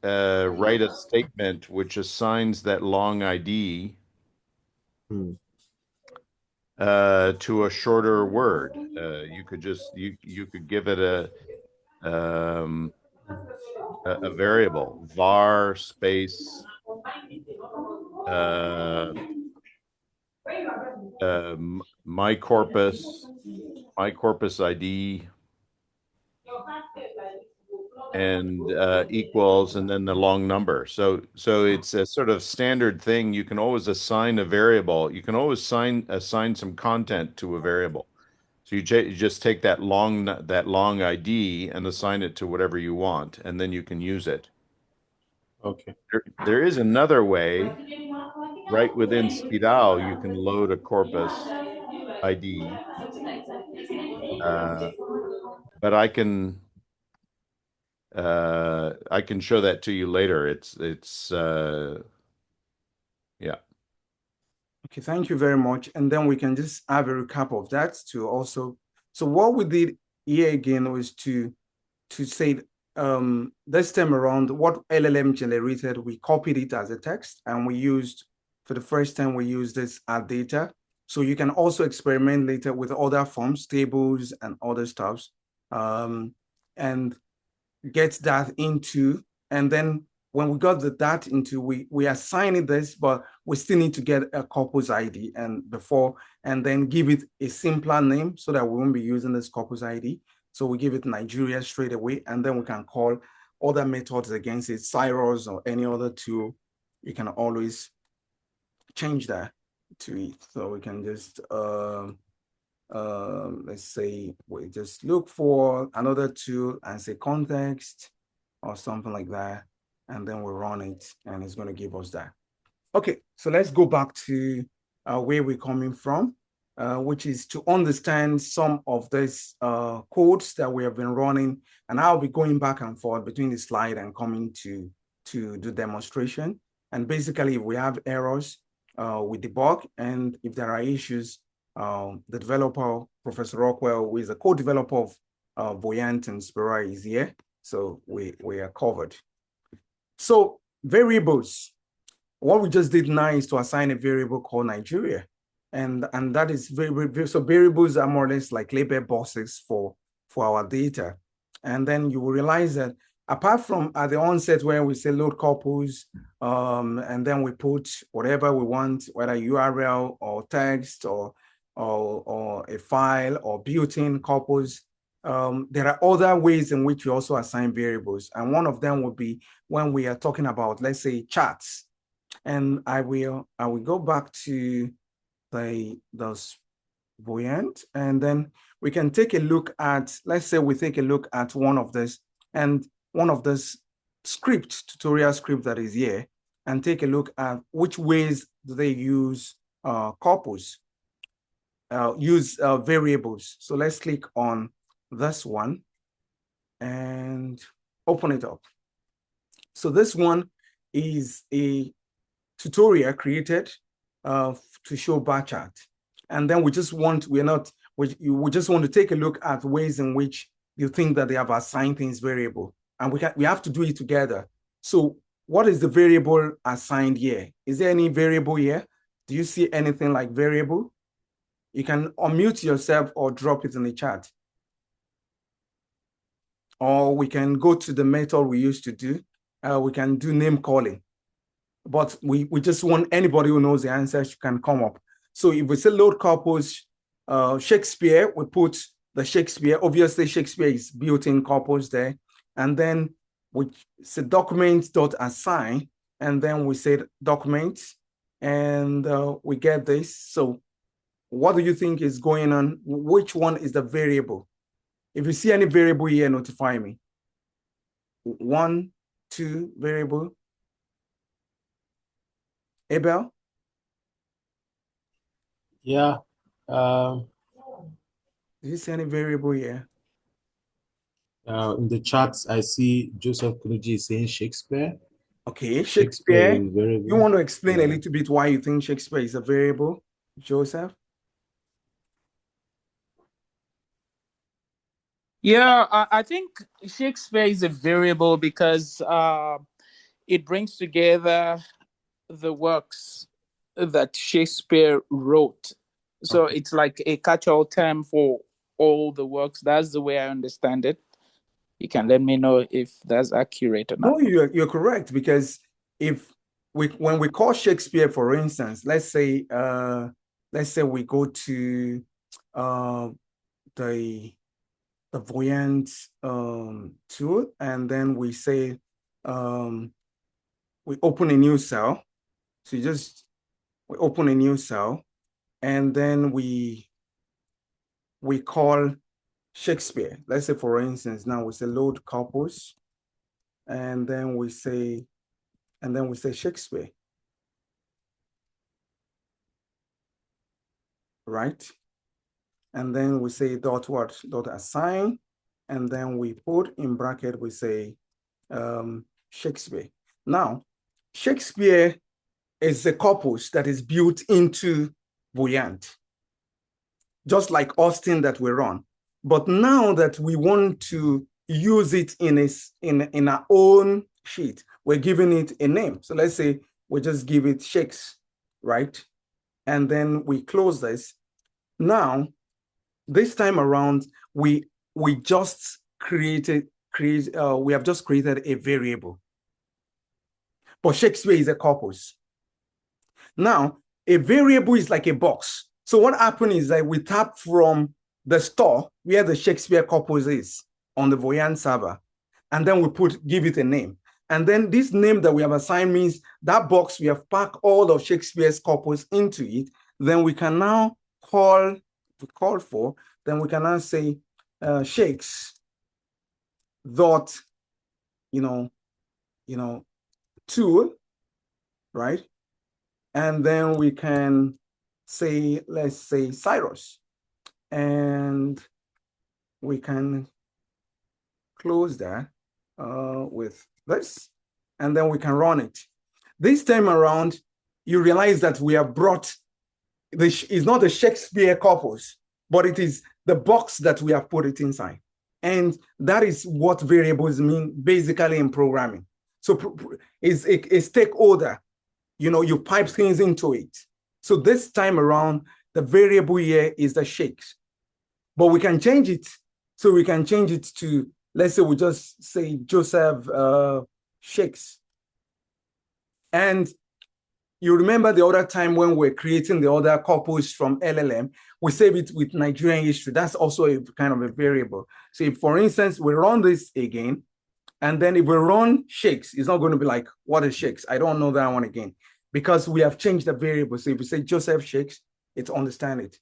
write a statement which assigns that long ID to a shorter word. You could just you could give it a variable var space my corpus ID and equals and then the long number. So it's a sort of standard thing. You can always assign a variable. You can always assign some content to a variable. So you just take that long ID and assign it to whatever you want, and then you can use it. Okay. There is another way. Right within Spyral, you can load a corpus ID. But I can show that to you later. Yeah. Okay, thank you very much. And then we can just have a recap of that to also. So what we did here again was to say this time around what LLM generated, we copied it as a text, and we used, for the first time, we used this as data. So you can also experiment later with other forms, tables and other stuffs, and get that into, and then when we got that into, we assign this, but we still need to get a corpus ID and then give it a simpler name so that we won't be using this corpus ID. So we give it Nigeria straight away, and then we can call other methods against it, Cyrus or any other tool. You can always change that to it. So we can just, let's say we just look for another tool and say context or something like that. And then we run it and it's going to give us that. Okay, so let's go back to where we're coming from, which is to understand some of these codes that we have been running. And I'll be going back and forth between the slide and coming to do demonstration. And basically, if we have errors, we debug. And if there are issues, the developer, Professor Rockwell, who is a co-developer of Buoyant and Spyral, is here. So we are covered. So variables. What we just did now is to assign a variable called Nigeria. And that is so variables are more or less like label boxes for our data. And then you will realize that apart from at the onset where we say load corpus, and then we put whatever we want, whether URL or text or a file or built-in corpus, there are other ways in which we also assign variables. And one of them would be when we are talking about, let's say, charts. And I will go back to the buoyant, and then we can take a look at, let's say we take a look at one of this tutorial script that is here, and take a look at which ways do they use corpus, use variables. So let's click on this one and open it up. So this one is a tutorial created to show bar chart. And then we just want to take a look at ways in which you think that they have assigned things variable. And we have to do it together. So what is the variable assigned here? Is there any variable here? Do you see anything like variable? You can unmute yourself or drop it in the chat. Or we can go to the method we used to do. We can do name calling. But we just want anybody who knows the answers can come up. So if we say load corpus Shakespeare, we put the Shakespeare. Obviously, Shakespeare is built-in corpus there. And then we say document.assign, and then we say document, and we get this. So what do you think is going on? Which one is the variable? If you see any variable here, notify me. 1, 2 variable. Abel? Yeah. Do you see any variable here? In the charts, I see Joseph Kunuji is saying Shakespeare. Okay, Shakespeare. You want to explain a little bit why you think Shakespeare is a variable, Joseph? Yeah, I think Shakespeare is a variable because it brings together the works that Shakespeare wrote. So okay. It's like a catch-all term for all the works. That's the way I understand it. You can let me know if that's accurate or not. No, you're correct, because when we call Shakespeare, for instance, let's say we go to the Voyant tool, and then we say we open a new cell. So we open a new cell, and then we call Shakespeare. Let's say, for instance, now we say load corpus, and then we say Shakespeare, right? And then we say dot assign, and then we put in bracket, we say Shakespeare. Now, Shakespeare is a corpus that is built into Voyant, just like Austin that we run. But now that we want to use it in our own sheet, we're giving it a name. So let's say we just give it Shakes, right? And then we close this. Now, this time around, we have just created a variable. But Shakespeare is a corpus. Now, a variable is like a box. So what happened is that we tap from the store where the Shakespeare corpus is on the Voyant server, and then we give it a name. And then this name that we have assigned means that box, we have packed all of Shakespeare's corpus into it. Then we can now then we can now say Shakes dot, tool, right? And then we can say, let's say Cyrus, and we can close that with this, and then we can run it. This time around, you realize that we have brought it's not a Shakespeare corpus, but it is the box that we have put it inside. And that is what variables mean basically in programming. So it's a stakeholder, you pipe things into it. So this time around, the variable here is the Shakes, but we can change it. So we can change it to let's say we just say Joseph Shakes. And you remember the other time when we're creating the other corpus from LLM, we save it with Nigerian history. That's also a kind of a variable. So if, for instance, we run this again, and then if we run Shakes, it's not going to be like, what is Shakes? I don't know that one again, because we have changed the variable. So if we say Joseph Shakes, it's understand it.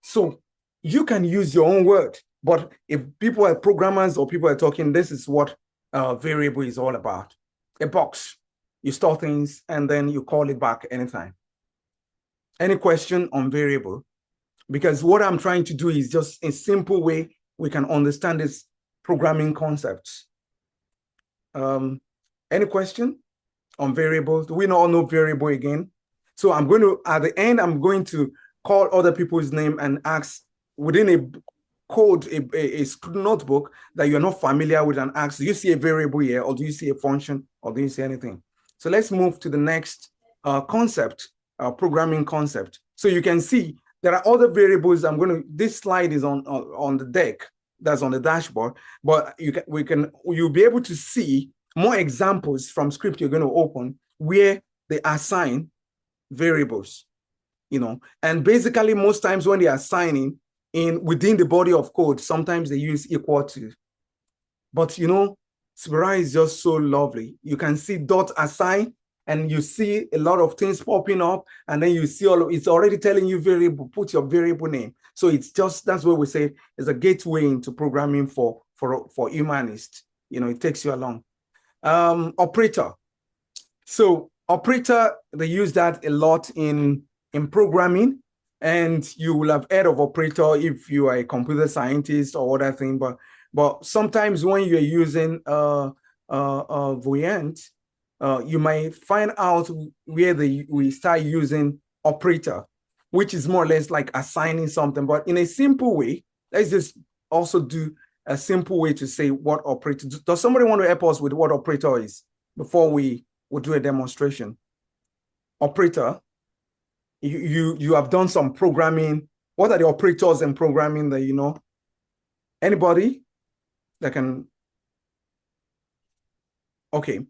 So you can use your own word, but if people are programmers or people are talking, this is what variable is all about. A box. You store things and then you call it back anytime. Any question on variable? Because what I'm trying to do is just a simple way we can understand this programming concepts. Any question on variables? Do we all know variable again? So I'm going to, at the end, I'm going to call other people's name and ask within a code, a notebook that you're not familiar with, and ask, do you see a variable here, or do you see a function, or do you see anything? So let's move to the next concept, programming concept. So you can see there are other variables. This slide is on the deck, that's on the dashboard, but you'll be able to see more examples from script you're going to open where they assign variables, and basically most times when they are assigning within the body of code, sometimes they use equal to, but Spyral is just so lovely. You can see dot assign, and you see a lot of things popping up, and then you see it's already telling you variable, put your variable name. So it's just, that's what we say is a gateway into programming for humanists. It takes you along. Operator. So operator, they use that a lot in programming, and you will have heard of operator if you are a computer scientist or other thing, but sometimes when you're using Voyant, you might find out where we start using operator, which is more or less like assigning something. But in a simple way, let's just also do a simple way to say what operator. Does somebody want to help us with what operator is before we do a demonstration? Operator, you have done some programming. What are the operators in programming that you know? Anybody that can? Okay,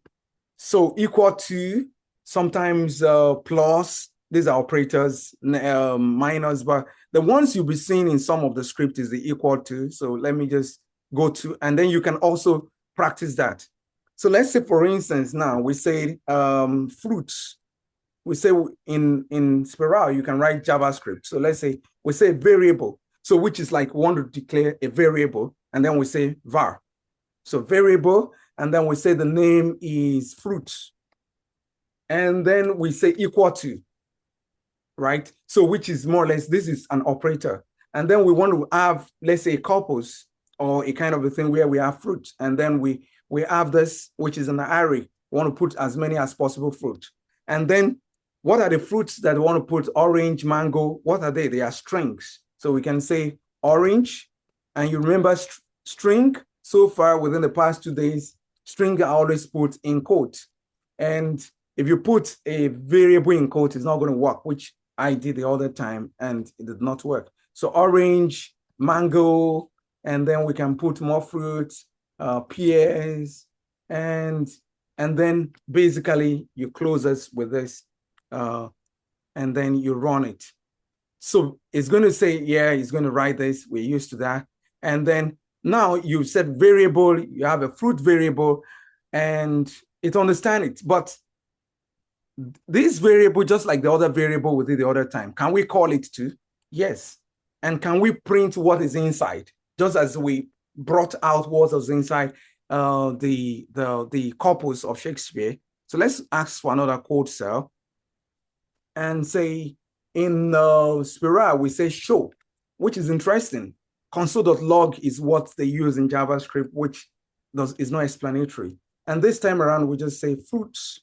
so equal to, sometimes plus, these are operators, minus, but the ones you'll be seeing in some of the script is the equal to. So let me just go to, and then you can also practice that. So let's say, for instance, now we say fruits. We say in Spyral, you can write JavaScript. So let's say we say variable, so which is like we want to declare a variable, and then we say var. So variable, and then we say the name is fruits. And then we say equal to, right? So which is more or less, this is an operator. And then we want to have, let's say, a corpus or a kind of a thing where we have fruit. And then we have this, which is an array. We want to put as many as possible fruit. And then what are the fruits that we want to put? Orange, mango, what are they? They are strings. So we can say orange, and you remember string, so far within the past 2 days, string are always put in quote. And if you put a variable in quote, it's not going to work, which I did the other time, and it did not work. So orange, mango, and then we can put more fruits, pears, and then basically you close us with this, and then you run it. So it's going to say, yeah, it's going to write this. We're used to that. And then now you said variable, you have a fruit variable, and it understands it. But this variable, just like the other variable we did the other time, can we call it too? Yes. And can we print what is inside? Just as we brought out what was inside the corpus of Shakespeare. So let's ask for another code cell and say in Spyral, we say show, which is interesting. Console.log is what they use in JavaScript, which is not explanatory. And this time around, we just say fruits,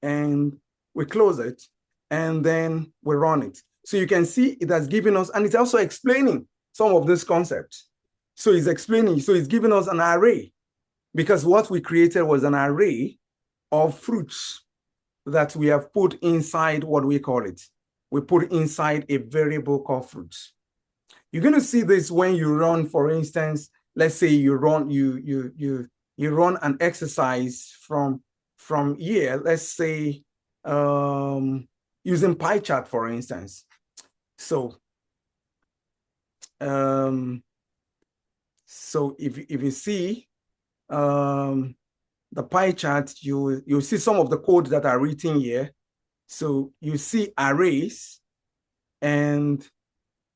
and we close it, and then we run it. So you can see it has given us, and it's also explaining some of these concepts. So it's explaining, so it's giving us an array, because what we created was an array of fruits that we have put inside what we call it. We put inside a variable called fruits. You're going to see this when you run, for instance, let's say you run an exercise from here, let's say using pie chart, for instance. So if you see the pie chart, you'll see some of the codes that are written here. So you see arrays, and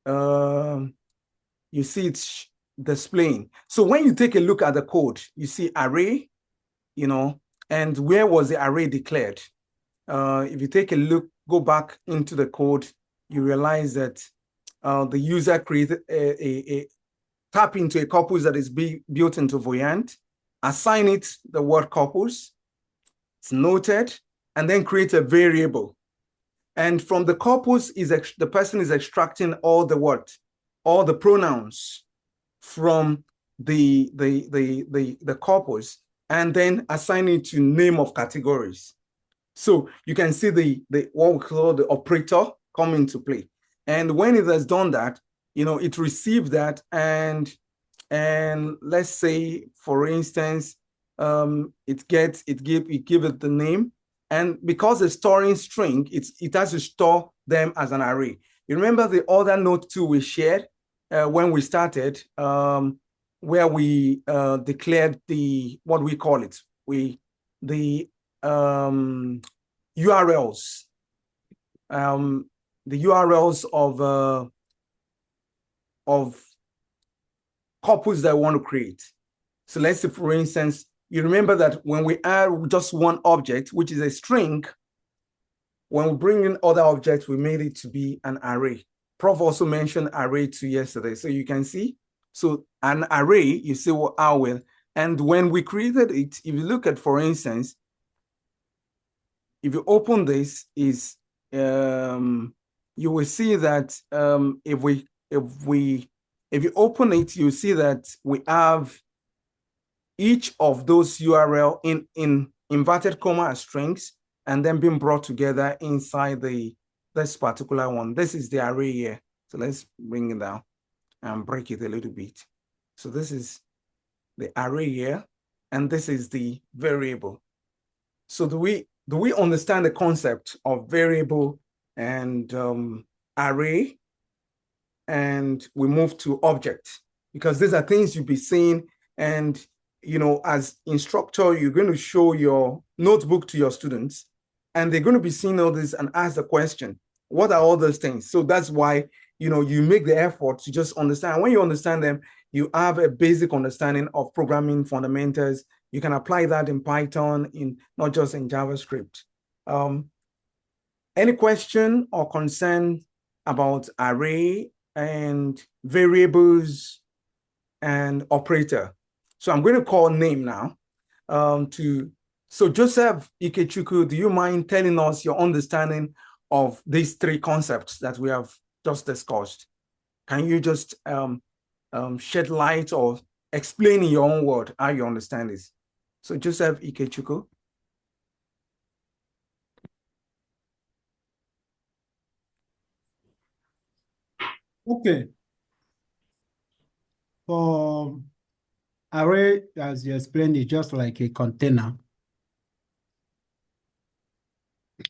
you see it's displaying. So when you take a look at the code, you see array, and where was the array declared? If you take a look, go back into the code, you realize that the user created a tap into a corpus that is built into Voyant, assign it the word corpus, it's noted, and then create a variable. And from the corpus, the person is extracting all the pronouns from the corpus, and then assigning it to name of categories. So you can see the what we call the operator come into play. And when it has done that, it received that, and let's say, for instance, it give it the name, and because it's storing string, it has to store them as an array. You remember the other note too we shared when we started, where we declared the URLs, the URLs of corpus that I want to create. So let's say, for instance, you remember that when we add just one object, which is a string, when we bring in other objects, we made it to be an array. Prof also mentioned array 2 yesterday. So you can see, so an array, you see how well. And when we created it, if you look at, for instance, if you open this, you will see that if you open it, you see that we have each of those URL in inverted comma as strings, and then being brought together inside this particular one. This is the array here. So let's bring it down and break it a little bit. So this is the array here, and this is the variable. So do we understand the concept of variable and array? And we move to object, because these are things you'll be seeing. And as instructor, you're going to show your notebook to your students, and they're going to be seeing all this and ask the question, what are all those things? So that's why you make the effort to just understand. When you understand them, you have a basic understanding of programming fundamentals. You can apply that in Python, not just in JavaScript. Any question or concern about array and variables and operator? So I'm going to call name now. So Joseph Ikechukwu, do you mind telling us your understanding of these 3 concepts that we have just discussed? Can you just shed light or explain in your own word how you understand this? So Joseph Ikechukwu. Okay. For array, as you explained, is just like a container.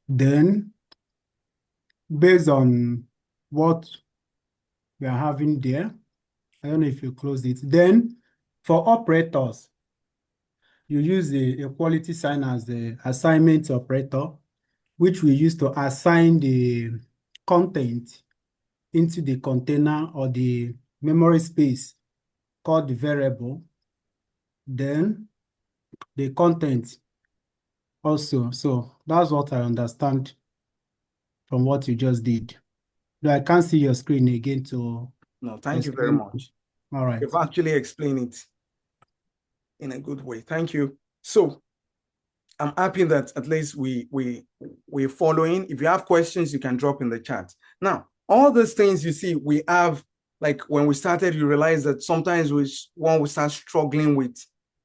Then, based on what we are having there, I don't know if you close it. Then, for operators, you use the equality sign as the assignment operator, which we use to assign the content into the container or the memory space called the variable. Then the content also. So that's what I understand from what you just did. Though I can't see your screen again to. No, thank you very much. All right. You've actually explained it in a good way. Thank you. So I'm happy that at least we're following. If you have questions, you can drop in the chat. Now, all those things you see, we have, like when we started, you realize that sometimes when we start struggling with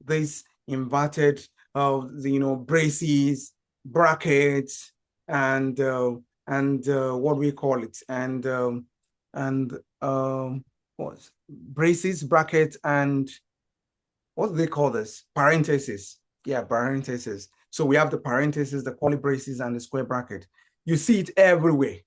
this inverted, braces, brackets, and what we call it, and braces, bracket, and what do they call this? Parentheses. Yeah, parentheses. So we have the parentheses, the curly braces, and the square bracket. You see it everywhere.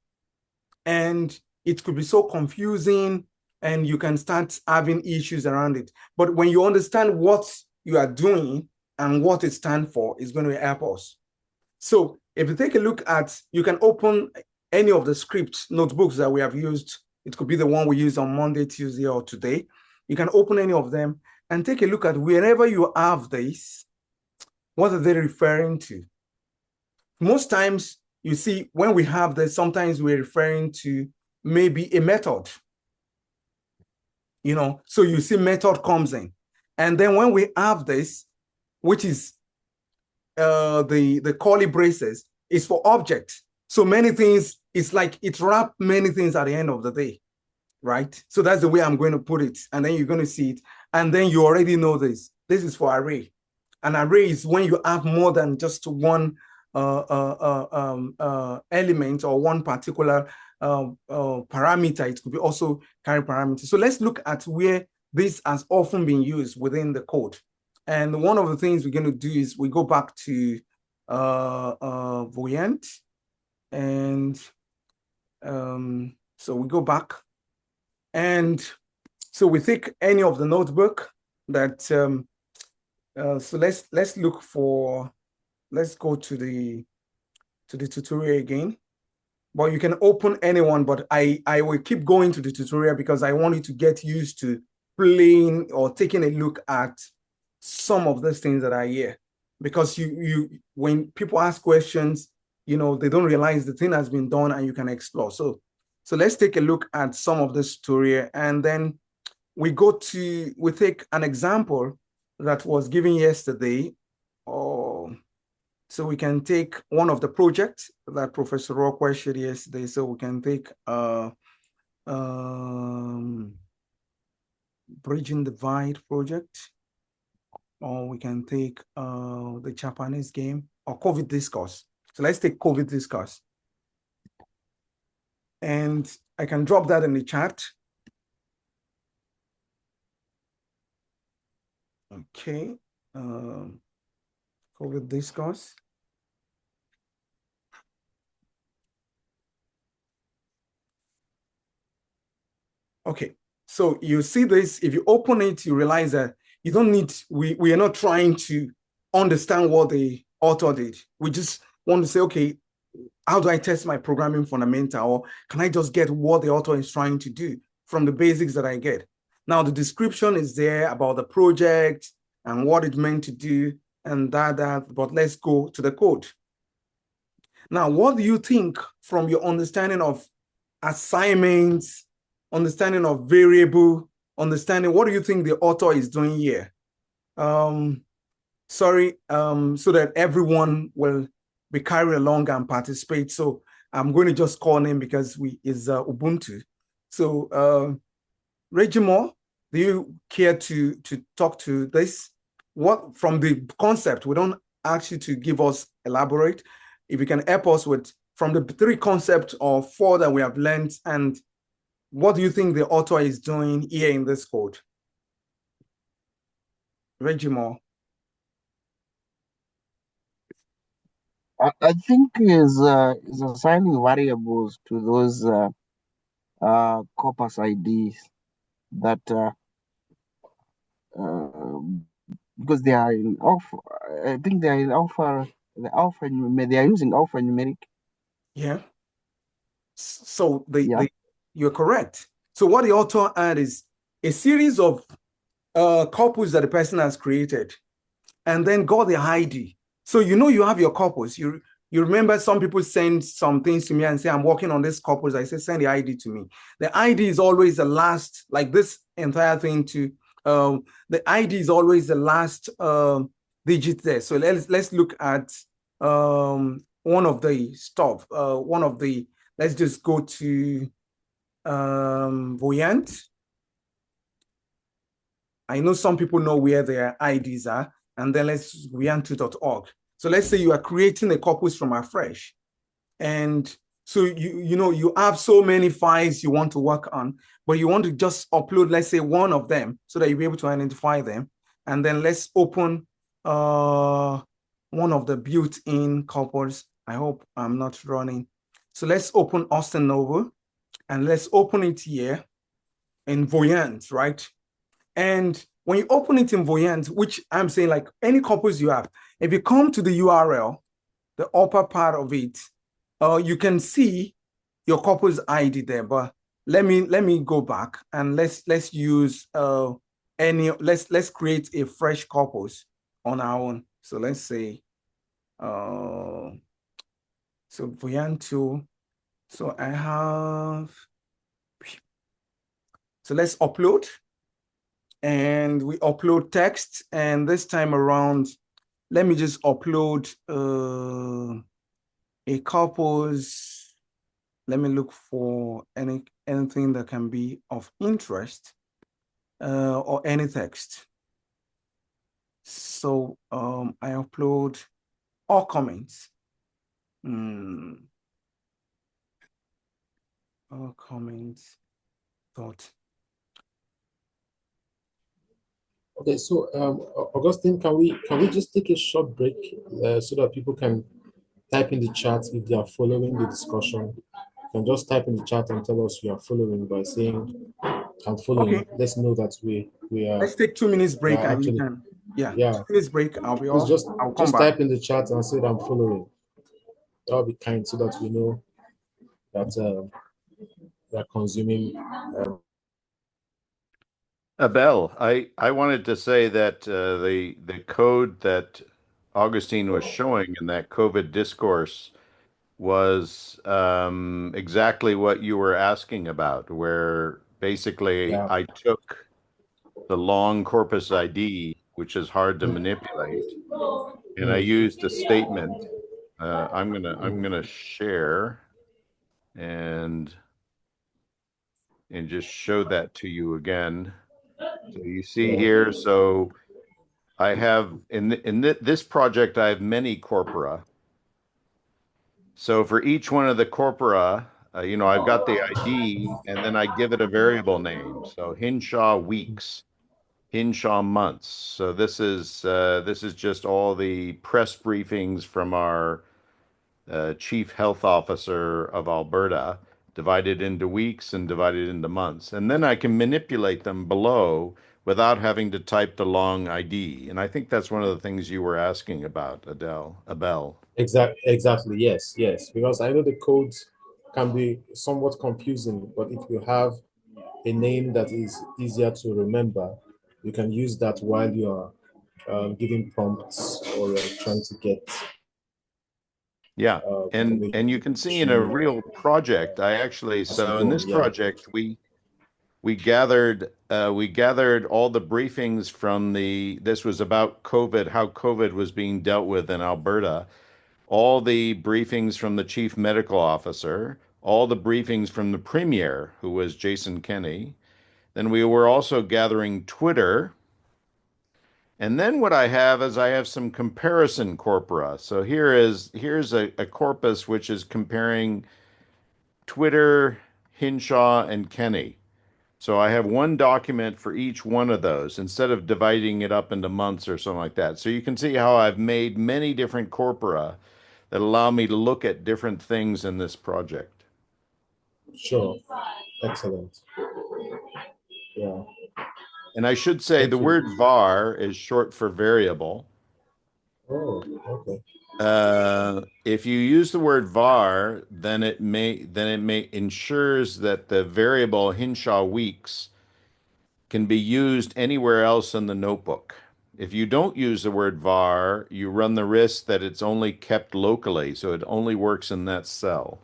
And it could be so confusing, and you can start having issues around it. But when you understand what you are doing and what it stands for, it's going to help us. So if you take a look at, you can open any of the script notebooks that we have used. It could be the one we used on Monday, Tuesday, or today. You can open any of them and take a look at wherever you have this, what are they referring to? Most times you see when we have this, sometimes we're referring to maybe a method, you know, so you see method comes in. And then when we have this, which is the curly braces, is for object. So many things, it's like it wraps many things at the end of the day, right? So that's the way I'm going to put it. And then you're going to see it. And then you already know this. This is for array. An array is when you have more than just one element or one particular parameter. It could be also carry parameters. So let's look at where this has often been used within the code. And one of the things we're going to do is we go back to Voyant. And so we go back. And so we take any of the notebook that, so let's look for, let's go to the tutorial again. But you can open anyone, but I will keep going to the tutorial because I want you to get used to playing or taking a look at some of those things that are here. Because when people ask questions, you know, they don't realize the thing has been done and you can explore. So let's take a look at some of this tutorial, and then we take an example that was given yesterday. So we can take one of the projects that Professor Rockwell shared yesterday. So we can take Bridging the Divide project, or we can take the Japanese game, or COVID discourse. So let's take COVID discourse. And I can drop that in the chat. Okay, COVID discourse. Okay, so you see this, if you open it, you realize that you don't need, we are not trying to understand what the author did. We just want to say, okay, how do I test my programming fundamental? Or can I just get what the author is trying to do from the basics that I get? Now, the description is there about the project and what it meant to do and that, but let's go to the code. Now, what do you think from your understanding of assignments, understanding of variable, understanding, what do you think the author is doing here? So that everyone will be carried along and participate. So I'm going to just call name because is Ubuntu. So Reggie, do you care to talk to this? What from the concept? We don't ask you to give us elaborate. If you can help us with from the 3 concepts or 4 that we have learned, and what do you think the author is doing here in this code? Reggie Moore. I think is assigning variables to those corpus IDs that because they are in alpha. I think they are in alpha. They are using alphanumeric. Yeah. So you're correct. So what the author had is a series of corpus that the person has created, and then got the ID. So you know you have your corpus. You remember some people send some things to me and say, I'm working on this corpus. I say, send the ID to me. The ID is always the last, like this entire thing to, the ID is always the last digit there. So let's look at one of the stuff, let's just go to Voyant. I know some people know where their IDs are, and then voyant2.org. So let's say you are creating a corpus from afresh, and So you have so many files you want to work on, but you want to just upload, let's say, one of them so that you'll be able to identify them. And then let's open one of the built-in corpus. I hope I'm not running. So let's open Austin Nova and let's open it here in Voyant, right? And when you open it in Voyant, which I'm saying like any corpus you have, if you come to the URL, the upper part of it, you can see your corpus ID there. But let me go back and let's use let's create a fresh corpus on our own. So let's say so Voyant 2. So I have, so let's upload, and we upload text, and this time around, let me just upload a corpus. Let me look for anything that can be of interest or any text. So I upload all comments. All comments dot. Okay, so Augustine, can we just take a short break so that people can type in the chat if they are following the discussion? You can just type in the chat and tell us you are following by saying I'm following. Okay. Let's know that we are. Let's take 2 minutes break and actually, you can, yeah. 2 yeah. minutes break. I'll be Please off. just I'll come back. type in the chat and say that I'm following. That'll be kind so that we know that we are consuming. Abel, I wanted to say that the code that Augustine was showing in that COVID discourse was exactly what you were asking about, where basically Yeah. I took the long corpus ID, which is hard to manipulate, and I used a statement. I'm gonna share and just show that to you again. So you see here, so I have this project, I have many corpora. So for each one of the corpora, I've got the ID and then I give it a variable name. So Hinshaw weeks, Hinshaw months. So this is just all the press briefings from our chief health officer of Alberta, divided into weeks and divided into months. And then I can manipulate them below without having to type the long ID. And I think that's one of the things you were asking about, Abel. Exactly. Yes. Yes. Because I know the codes can be somewhat confusing, but if you have a name that is easier to remember, you can use that while you're giving prompts or you're trying to get Yeah. And you can see in a information real project, as you so in go. this Yeah. project, we gathered all the briefings from this was about COVID, how COVID was being dealt with in Alberta, all the briefings from the chief medical officer, all the briefings from the premier, who was Jason Kenney. Then we were also gathering Twitter. And then what I have is I have some comparison corpora. So here's a corpus which is comparing Twitter, Hinshaw, and Kenney. So I have one document for each one of those instead of dividing it up into months or something like that. So you can see how I've made many different corpora that allow me to look at different things in this project. Sure. Excellent. Yeah. And I should say Thank the you. word var is short for variable. Oh, okay. If you use the word var, then it may ensures that the variable Hinshaw weeks can be used anywhere else in the notebook. If you don't use the word var, you run the risk that it's only kept locally, so it only works in that cell.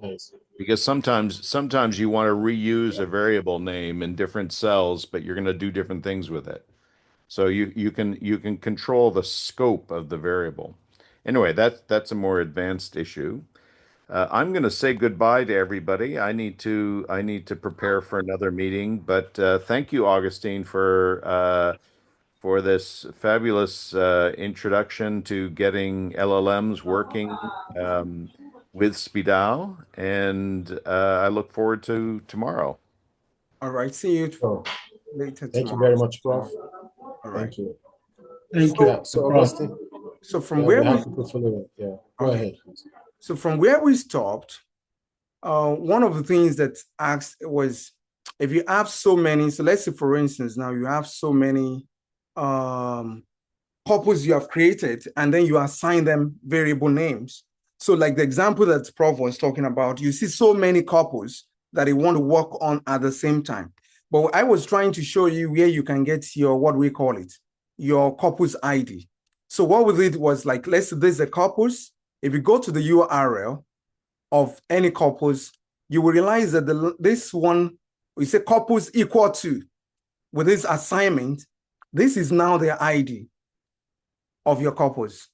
Nice. Because sometimes you want to reuse a variable name in different cells, but you're going to do different things with it. So you can control the scope of the variable. Anyway, that's a more advanced issue. I'm going to say goodbye to everybody. I need to prepare for another meeting, but thank you, Augustine, for for this fabulous introduction to getting LLMs working with Spyral, and I look forward to tomorrow. All right. See you Oh, later thank you tomorrow. very much, Prof. All right. Thank you. Thank Yeah, you, so Prof. Augustine, So from yeah, we where have we people following. Yeah, go okay. ahead. So from where we stopped, one of the things that asked was if you have so many, so let's say for instance, now you have so many couples you have created, and then you assign them variable names. So like the example that Prof was talking about, you see so many couples that they want to work on at the same time. But I was trying to show you where you can get your, what we call it, your couples ID. So what we did was like, let's say there's a couples. If you go to the URL of any couples, you will realize that this one, we say couples equal to, with this assignment, this is now their ID of your couples.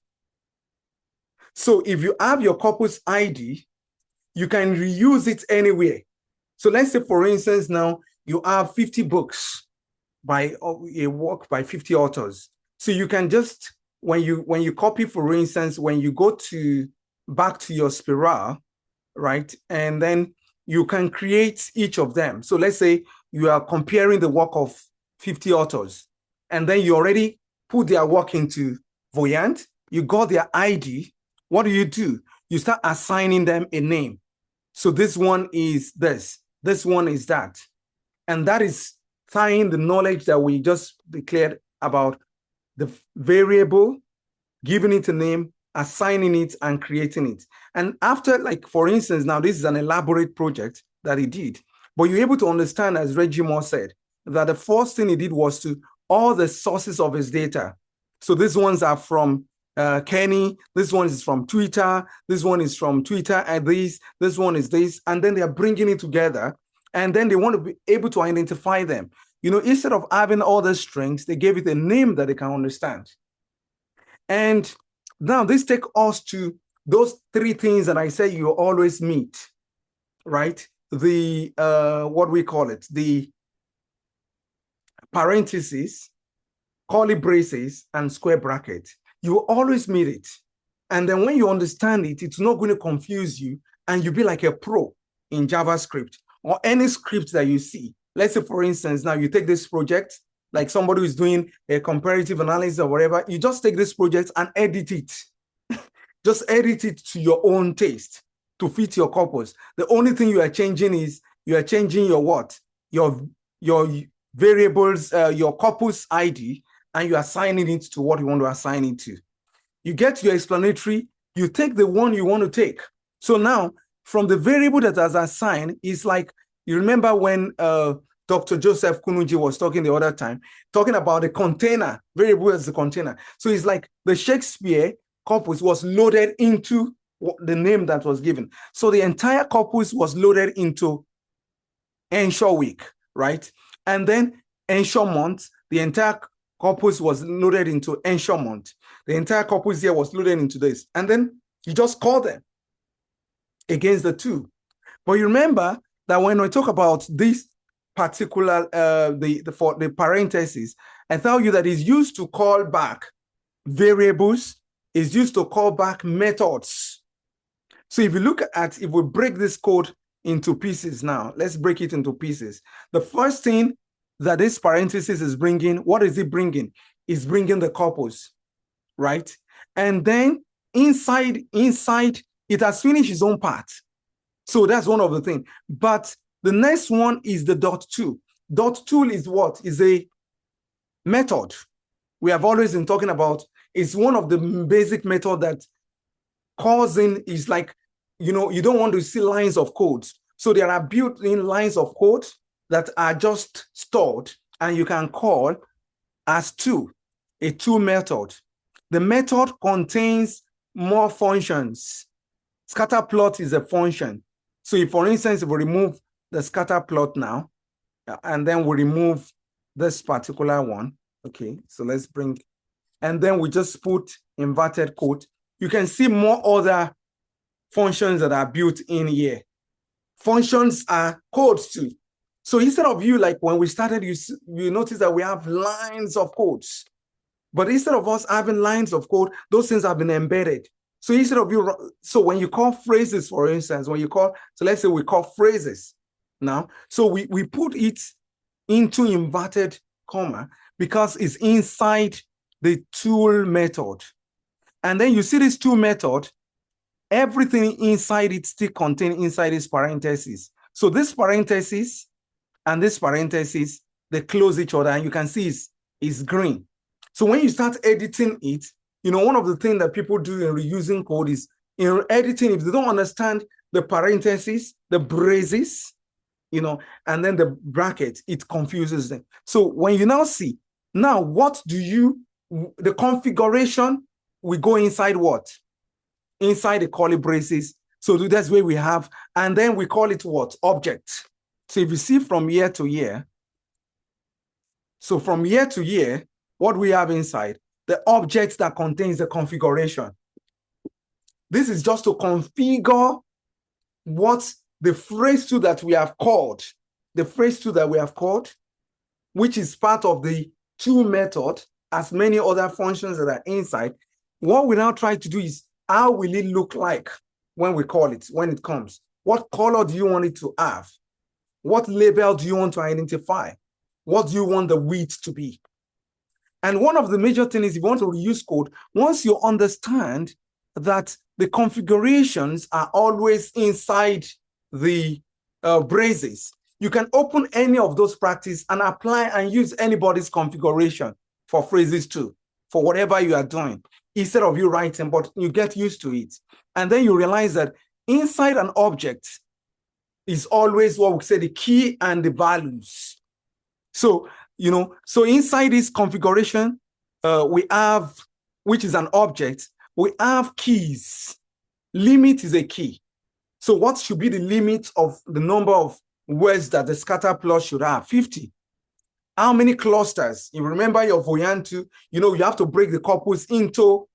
So if you have your couples ID, you can reuse it anywhere. So let's say, for instance, now you have 50 books by a work by 50 authors. So you can just, when you copy, for instance, when you go to back to your Spyral, right? And then you can create each of them. So let's say you are comparing the work of 50 authors, and then you already put their work into Voyant, you got their ID. What do? You start assigning them a name. So this one is this one is that. And that is tying the knowledge that we just declared about the variable, giving it a name, assigning it, and creating it. And after, like, for instance, now this is an elaborate project that he did, but you're able to understand, as Reggie Moore said, that the first thing he did was to all the sources of his data. So these ones are from Kenny, this one is from Twitter, this one is from Twitter, and this one is this, and then they are bringing it together, and then they want to be able to identify them. You know, instead of having all the strings, they gave it a name that they can understand. And now this takes us to those three things that I say you always meet, right? The, what we call it, the parentheses, curly braces, and square bracket. You always meet it. And then when you understand it, it's not going to confuse you, and you'll be like a pro in JavaScript or any script that you see. Let's say, for instance, now you take this project, like somebody who's doing a comparative analysis or whatever, you just take this project and edit it. Just edit it to your own taste to fit your corpus. The only thing you are changing is you are changing your what? Your variables, your corpus ID, and you are assigning it to what you want to assign it to. You get your explanatory, you take the one you want to take. So now, from the variable that is assigned, is like, you remember when Dr. Joseph Kunuji was talking the other time, talking about the container, variable as the container. So it's like the Shakespeare corpus was loaded into the name that was given. So the entire corpus was loaded into Ensure Week, right? And then Ensure Month, the entire corpus was loaded into Ensure Month. The entire corpus here was loaded into this. And then you just call them against the two. But you remember that when we talk about this particular, for the parentheses, I tell you that it's used to call back variables, is used to call back methods. So if you look at, if we break this code into pieces now, let's break it into pieces. The first thing that this parenthesis is bringing, what is it bringing? It's bringing the corpus, right? And then inside, it has finished its own part. So that's one of the things. But the next one is the dot tool. Dot tool is what? Is a method. We have always been talking about, it's one of the basic method that causing is like, you know, you don't want to see lines of code. So there are built-in lines of code that are just stored and you can call as tool, a tool method. The method contains more functions. Scatter plot is a function. So if, for instance, if we remove the scatter plot now, and then we remove this particular one, okay, so let's bring, and then we just put inverted quote, you can see more other functions that are built in here. Functions are codes too. So instead of you, like when we started, you notice that we have lines of codes. But instead of us having lines of code, those things have been embedded. So instead of so when you call phrases, for instance, so let's say we call phrases now. So we put it into inverted comma because it's inside the tool method. And then you see this tool method, everything inside it still contained inside this parenthesis. So this parenthesis and this parenthesis, they close each other, and you can see it's green. So when you start editing it, one of the things that people do in reusing code is in editing, if they don't understand the parentheses, the braces, and then the bracket, it confuses them. So when you now see, the configuration, we go inside what? Inside the curly braces. So that's where we have, and then we call it what? Object. So if you see from year to year, so from year to year, what we have inside, the object that contains the configuration. This is just to configure what the phrase tool that we have called, which is part of the tool method, as many other functions that are inside. What we now try to do is, how will it look like when we call it, when it comes? What color do you want it to have? What label do you want to identify? What do you want the width to be? And one of the major things is, if you want to reuse code, once you understand that the configurations are always inside the braces, you can open any of those practices and apply and use anybody's configuration for phrases too, for whatever you are doing, instead of you writing, but you get used to it. And then you realize that inside an object is always what we say, the key and the values. So, so inside this configuration, we have, which is an object, we have keys. Limit is a key. So what should be the limit of the number of words that the scatter plot should have? 50. How many clusters? You remember your Voyant 2, you have to break the corpus into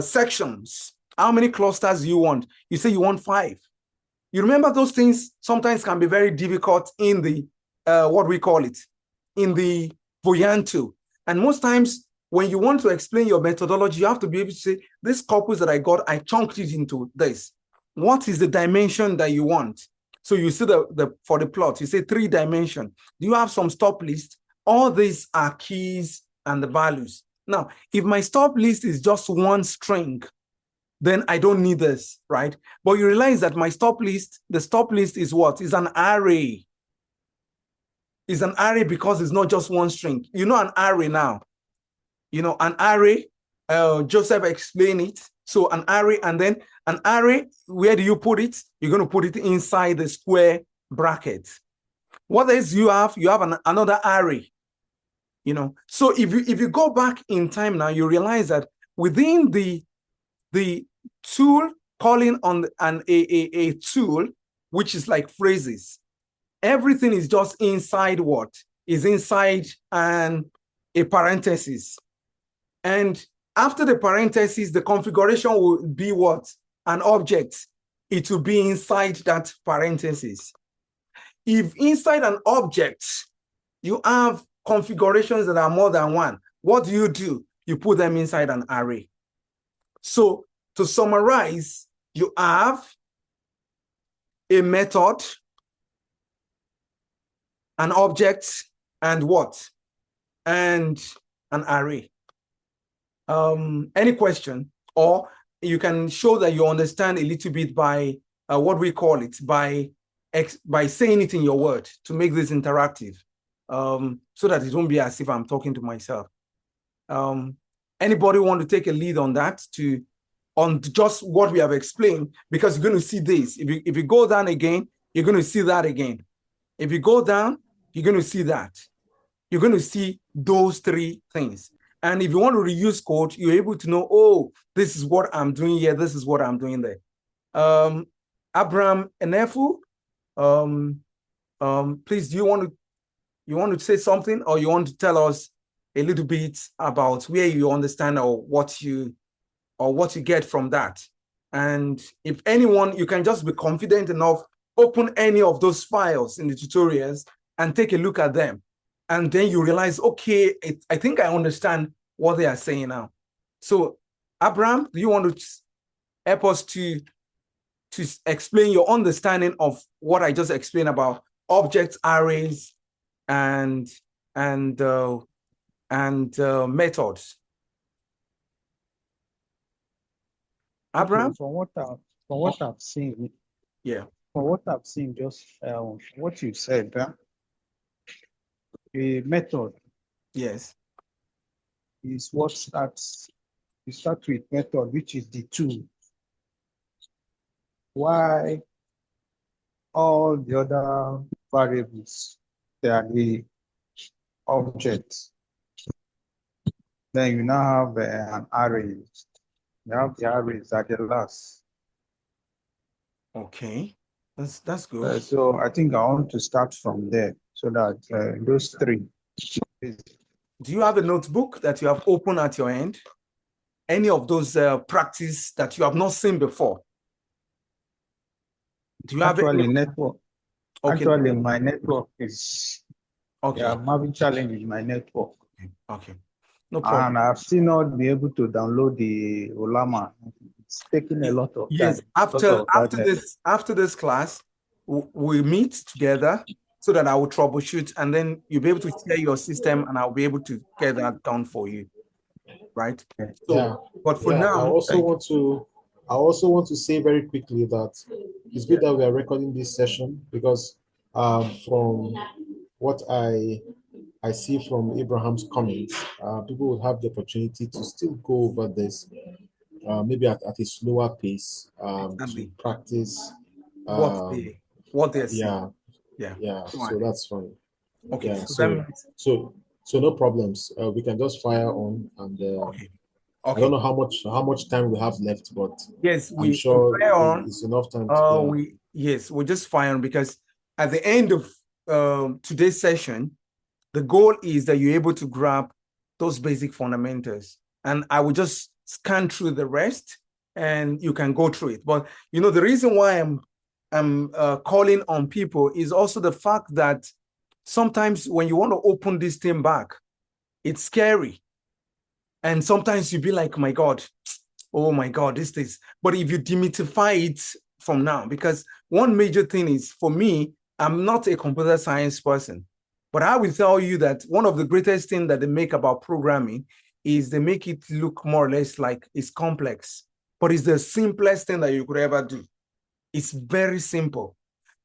sections. How many clusters do you want? You say you want 5. You remember those things sometimes can be very difficult in the, in the Voyant 2. And most times when you want to explain your methodology, you have to be able to say, this corpus that I got, I chunked it into this. What is the dimension that you want? So you see for the plot, you say 3 dimension. Do you have some stop list? All these are keys and the values. Now, if my stop list is just one string, then I don't need this, right? But you realize that my stop list, the stop list is what? Is an array. It's an array because it's not just one string. You know an array now. An array, Joseph explained it. So an array, and then an array, where do you put it? You're going to put it inside the square bracket. What else you have? You have another array. So if you go back in time now, you realize that within the tool, calling on a tool, which is like phrases, everything is just inside what? Is inside a parenthesis. And after the parenthesis, the configuration will be what? An object. It will be inside that parenthesis. If inside an object, you have configurations that are more than one, what do? You put them inside an array. So to summarize, you have a method, an object, and what? And an array. Any question? Or you can show that you understand a little bit by by saying it in your word to make this interactive, so that it won't be as if I'm talking to myself. Anybody want to take a lead on that, on just what we have explained? Because you're going to see this. If you go down again, you're going to see that again. If you go down, you're going to see that. You're going to see those 3 things. And if you want to reuse code, you're able to know, oh, this is what I'm doing here. This is what I'm doing there. Abraham Enefu, please, do you want to say something, or you want to tell us a little bit about where you understand or what you get from that? And if anyone, you can just be confident enough, open any of those files in the tutorials and take a look at them. And then you realize, okay, I think I understand what they are saying now. So, Abraham, do you want to help us to explain your understanding of what I just explained about object arrays and methods? Abraham? From what I've seen, yeah. From what I've seen, just what you said, a method, yes, is what starts. You start with method, which is the tool. Why all the other variables, they are the objects. Then you now have an array. You have the arrays at the last. Okay, that's good. So I think I want to start from there so that those three. Do you have a notebook that you have open at your end? Any of those practice that you have not seen before? Do you have Actually network? Okay. Actually, my network is. Okay. Yeah, I'm having challenge with my network. Okay. No problem. And I've still not been able to download the Olama. It's taking a lot of time. Yes, after this class, we meet together so that I will troubleshoot, and then you'll be able to share your system, and I'll be able to get that done for you. Right? So, yeah. But for yeah, now, I also want to say very quickly that it's good that we are recording this session, because from what I see from Abraham's comments, people will have the opportunity to still go over this, maybe at a slower pace, to practice what they're saying. Yeah. So that's fine. Okay. Yeah, so no problems. We can just fire on, and okay. I don't know how much time we have left, but yes, I'm sure it's enough time. We'll just fire on, because at the end of today's session, the goal is that you're able to grab those basic fundamentals, and I will just scan through the rest, and you can go through it. But the reason why I'm calling on people is also the fact that sometimes when you want to open this thing back, it's scary. And sometimes you be like, my God, oh my God, this. But if you demystify it from now, because one major thing is, for me, I'm not a computer science person, but I will tell you that one of the greatest things that they make about programming is they make it look more or less like it's complex, but it's the simplest thing that you could ever do. It's very simple.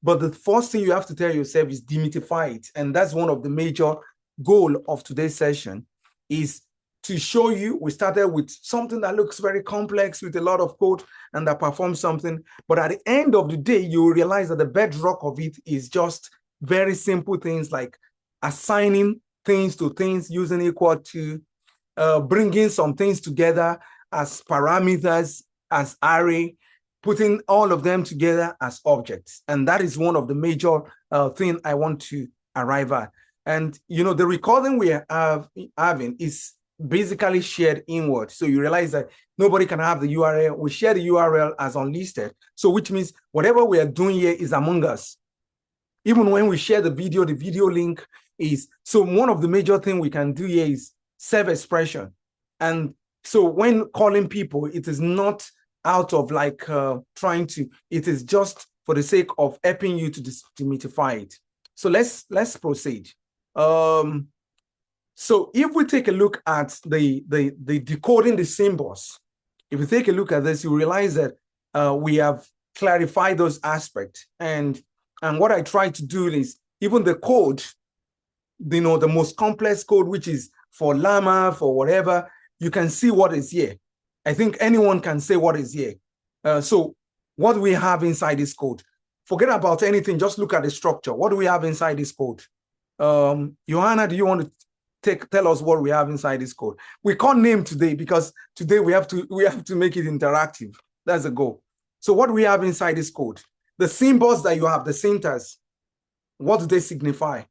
But the first thing you have to tell yourself is demystify it. And that's one of the major goals of today's session, is to show you, we started with something that looks very complex with a lot of code and that performs something. But at the end of the day, you will realize that the bedrock of it is just very simple things like assigning things to things using equal to, bringing some things together as parameters, as array, putting all of them together as objects. And that is one of the major things I want to arrive at. And, the recording we are having is basically shared inward. So you realize that nobody can have the URL. We share the URL as unlisted. So which means whatever we are doing here is among us. Even when we share the video link is, so one of the major things we can do here is self-expression. And so when calling people, it is not out of like it is just for the sake of helping you to demystify it. So let's proceed. So if we take a look at the decoding the symbols, if you take a look at this, you realize that we have clarified those aspects. And what I try to do is, even the code, the most complex code, which is for Llama, for whatever, you can see what is here. I think anyone can say what is here. So what do we have inside this code? Forget about anything, just look at the structure. What do we have inside this code? Johanna, do you want to tell us what we have inside this code? We can't name today, because today we have to make it interactive. That's the goal. So what do we have inside this code? The symbols that you have, the syntax, what do they signify?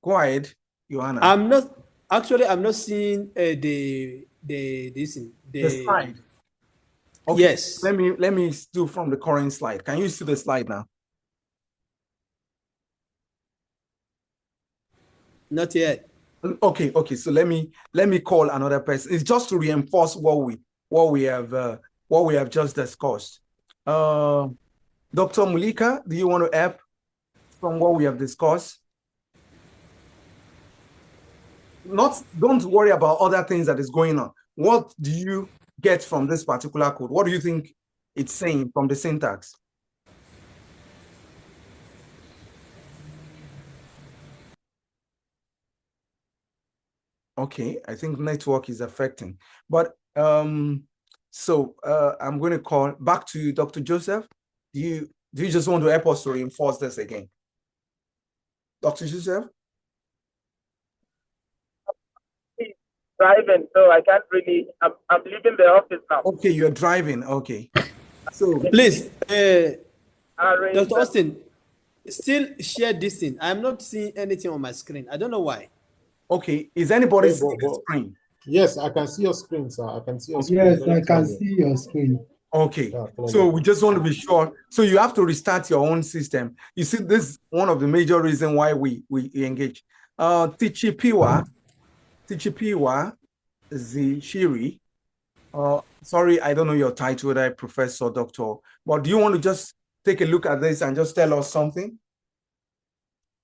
Go ahead, Johanna. I'm not seeing the slide. Okay, yes. Let me do from the current slide. Can you see the slide now? Not yet. Okay. So let me call another person. It's just to reinforce what we have just discussed. Dr. Mulika, do you want to help from what we have discussed? Don't worry about other things that is going on. What do you get from this particular code? What do you think it's saying from the syntax? Okay, I think network is affecting. But so I'm going to call back to you, Dr. Joseph. Do you just want to help us to reinforce this again? Dr. Joseph? Driving, so I can't really. I'm leaving the office now. Okay, you're driving. Okay. So Please, Array Dr. that- Austin, still share this thing. I'm not seeing anything on my screen. I don't know why. okay, is anybody Hey, seeing the screen? Yes, I can see your screen, sir. I can see your screen. Yes, very I can clearly. see your screen. Okay, Yeah, clearly. so we just want to be sure. So you have to restart your own system. You see, this is one of the major reasons why we engage. Tichipiwa Zishiri. Sorry, I don't know your title, whether professor, doctor, but do you want to just take a look at this and just tell us something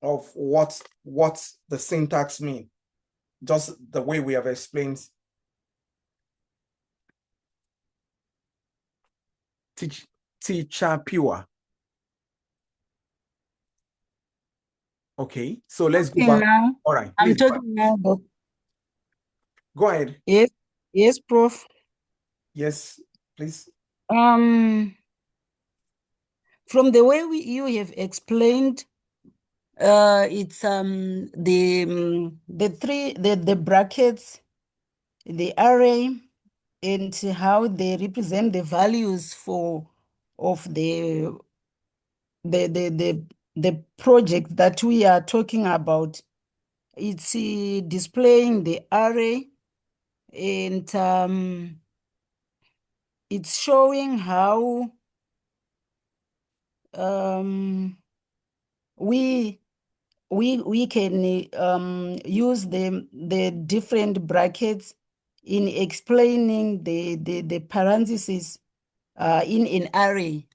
of what the syntax mean? Just the way we have explained. Teacher Pure. Okay, so let's go back. Now. All right, I'm please talking now, Doc. go ahead. Yes, Prof. Yes, please. From the way you have explained, it's the brackets, the array, and how they represent the values of the project that we are talking about. It's displaying the array, and it's showing how we can use the different brackets in explaining the parentheses in an array.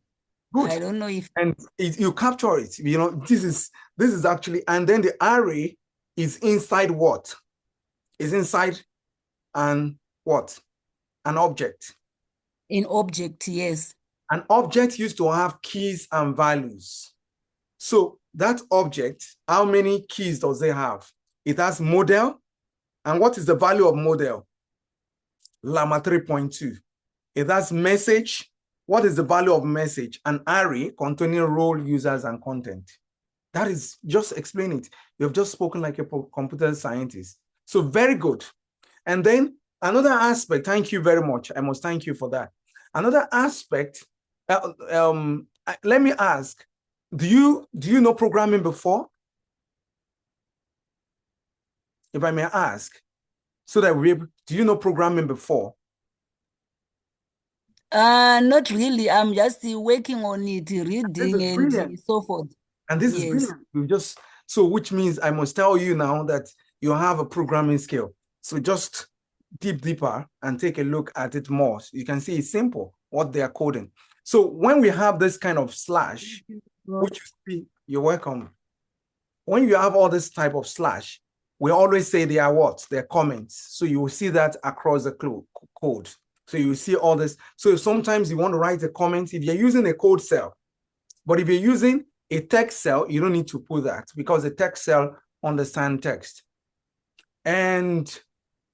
Good. I don't know if and you capture it. You know, this is actually, and then the array is inside what? Is inside an what? An object. in object, yes. An object used to have keys and values. So that object, how many keys does it have? It has model. And what is the value of model? Llama 3.2. It has message. What is the value of message? An array containing role, users, and content. That is, just explain it. You have just spoken like a computer scientist. So very good. And then another aspect, thank you very much. I must thank you for that. Another aspect, let me ask, do you know programming before? If I may ask, so that do you know programming before? Not really. I'm just working on it, reading and so forth. And this is brilliant. You just, so which means I must tell you now that you have a programming skill. So just deeper and take a look at it more. You can see it's simple what they are coding. So when we have this kind of slash, which you see, you're welcome. When you have all this type of slash, we always say they are what? They're comments. So you will see that across the code. So you see all this. So sometimes you want to write a comment if you're using a code cell. But if you're using a text cell, you don't need to put that because the text cell understands text. And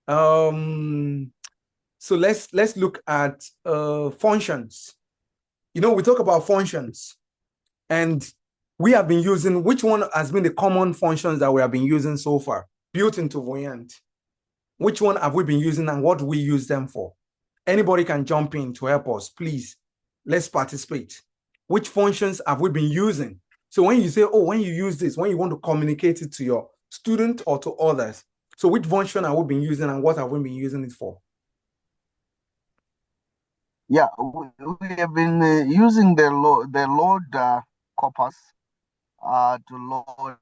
so let's look at functions. You know, we talk about functions, and we have been using, which one has been the common functions that we have been using so far, built into Voyant? Which one have we been using and what do we use them for? Anybody can jump in to help us, please. Let's participate. Which functions have we been using? So when you say, oh, when you use this, when you want to communicate it to your student or to others, so which function have we been using and what have we been using it for? Yeah, we have been using the load corpus to load.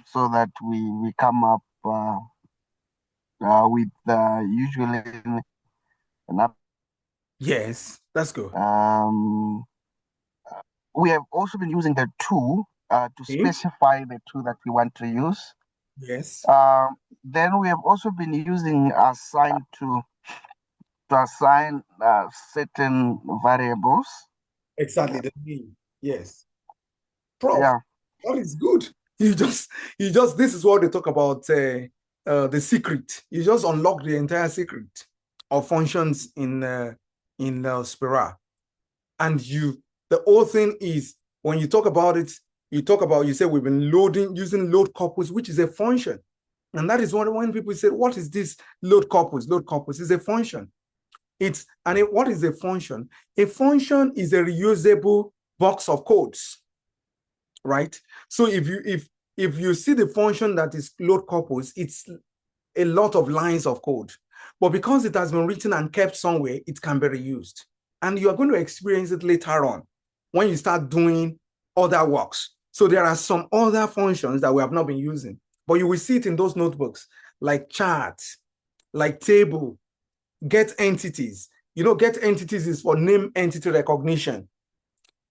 so that we come up with usually an up. Yes, that's good. We have also been using the to specify the to that we want to use. Yes. Then we have also been using assign to assign certain variables. Exactly the name. Yes. Prof, Yeah. that is good. You just this is what they talk about the secret. You just unlock the entire secret of functions in Spyral. And the whole thing is when you talk about it, you say we've been using load corpus, which is a function. And that is when people say, what is this load corpus? Load corpus is a function. What is a function? A function is a reusable box of codes, right? So if you see the function that is load corpus, it's a lot of lines of code. But because it has been written and kept somewhere, it can be reused. And you are going to experience it later on when you start doing other works. So there are some other functions that we have not been using, but you will see it in those notebooks, like chart, like table, get entities. Get entities is for name entity recognition.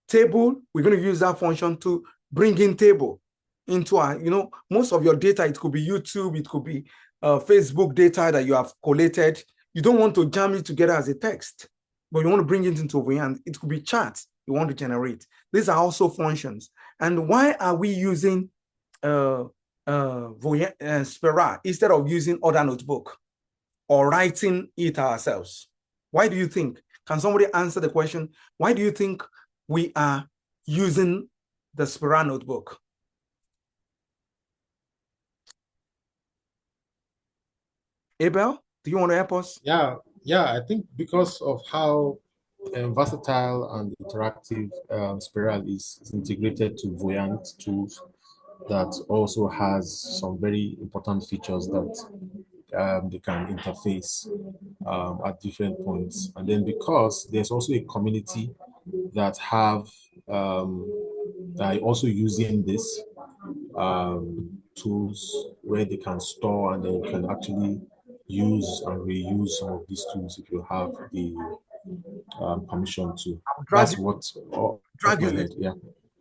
Table, we're going to use that function to bring in table into our, most of your data, it could be YouTube, it could be Facebook data that you have collated. You don't want to jam it together as a text, but you want to bring it into Voyant. It could be charts you want to generate. These are also functions. And why are we using Spyral instead of using other notebook or writing it ourselves? Why do you think? Can somebody answer the question? Why do you think we are using the Spyral notebook? Abel, do you want to help us? Yeah, I think because of how versatile and interactive Spyral is integrated to Voyant tools that also has some very important features that they can interface at different points. And then because there's also a community that have that are also using this tools where they can store and then you can actually use and reuse some of these tools if you have the permission to. That's what drag you. yeah.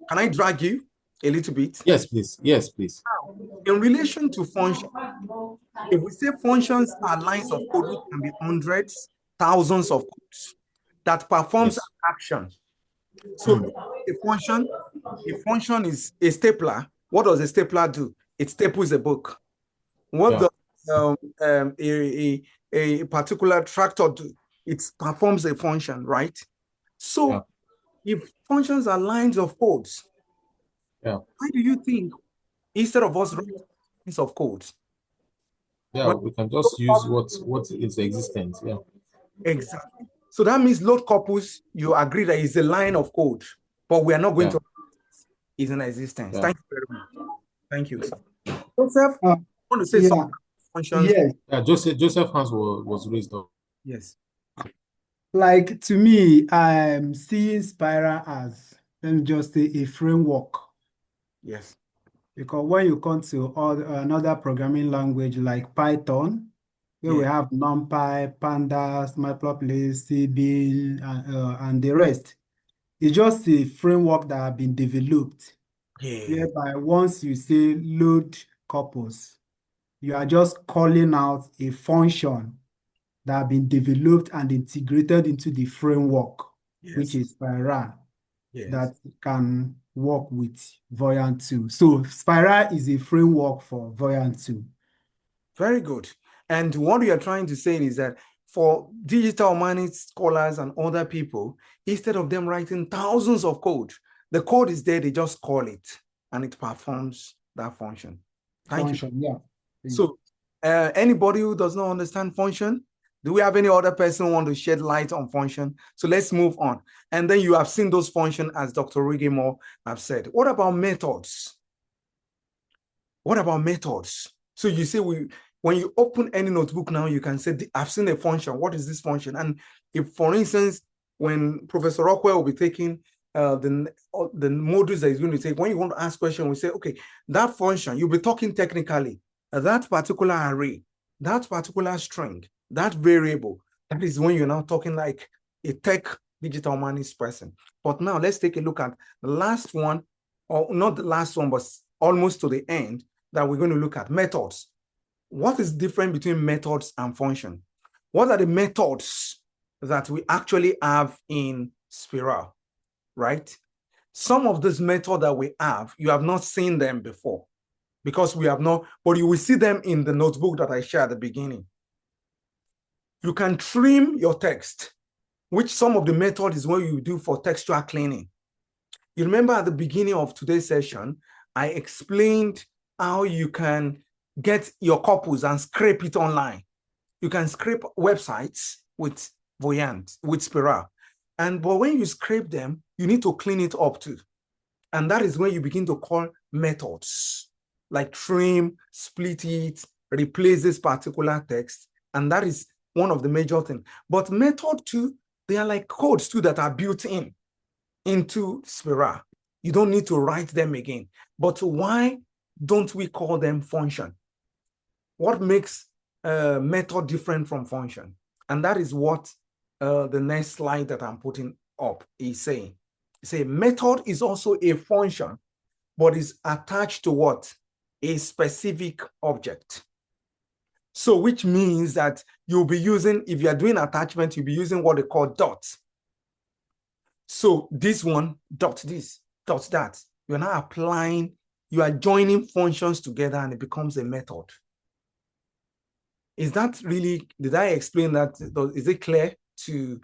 Can I drag you a little bit? Yes, please. Yes, please. In relation to function, if we say functions are lines of code, which can be hundreds, thousands of codes that performs an action. So a function is a stapler. What does a stapler do? It staples a book. What does a particular tractor do? It performs a function, right? So if functions are lines of codes, why do you think instead of us writing lines of codes? Yeah, we can just use what is existent. Yeah. Exactly. So that means load corpus, you agree that it's a line of code, but we are not going to is in existence. Thank you very much. Thank you. Joseph, I want to say something. Functions. Yes. Yeah, Joseph hands was raised up. Yes. Like to me, I'm seeing Spyral as, let me just say, a framework. Yes. Because when you come to another programming language like Python, where we have NumPy, Pandas, Matplotlib, Cbean, and the rest, it's just a framework that have been developed. Whereby once you say load corpus, you are just calling out a function that have been developed and integrated into the framework, which is Spyral, that can work with Voyant 2. So Spyral is a framework for Voyant 2. Very good. And what we are trying to say is that for Digital-Humanities scholars and other people, instead of them writing thousands of code, the code is there, they just call it, and it performs that function. Thank you. Yeah. So anybody who does not understand function, do we have any other person who want to shed light on function? So let's move on. And then you have seen those functions as Dr. Rigimore have said. What about methods? What about methods? So you say when you open any notebook now, you can say, I've seen a function. What is this function? And if, for instance, when Professor Rockwell will be taking the modules that it's going to take. When you want to ask questions, we say, okay, that function, you'll be talking technically, that particular array, that particular string, that variable, that is when you're now talking like a tech digital humanities person. But now let's take a look at the last one, or not the last one, but almost to the end, that we're going to look at methods. What is different between methods and function? What are the methods that we actually have in Spyral, right? Some of these methods that we have, you have not seen them before because we have not, but you will see them in the notebook that I shared at the beginning. You can trim your text, which some of the method is what you do for textual cleaning. You remember at the beginning of today's session, I explained how you can get your corpus and scrape it online. You can scrape websites with Voyant, with Spyral. But when you scrape them, you need to clean it up too. And that is when you begin to call methods, like trim, split it, replace this particular text. And that is one of the major things. But method too, they are like codes too that are built into Spyral. You don't need to write them again. But why don't we call them function? What makes method different from function? And that is what the next slide that I'm putting up is saying. Say method is also a function, but is attached to what? A specific object. So which means that you'll be using, if you're doing attachment, you'll be using what they call dots. So this one, dot this, dot that. You're now applying, you are joining functions together and it becomes a method. Is that really, did I explain that? Is it clear to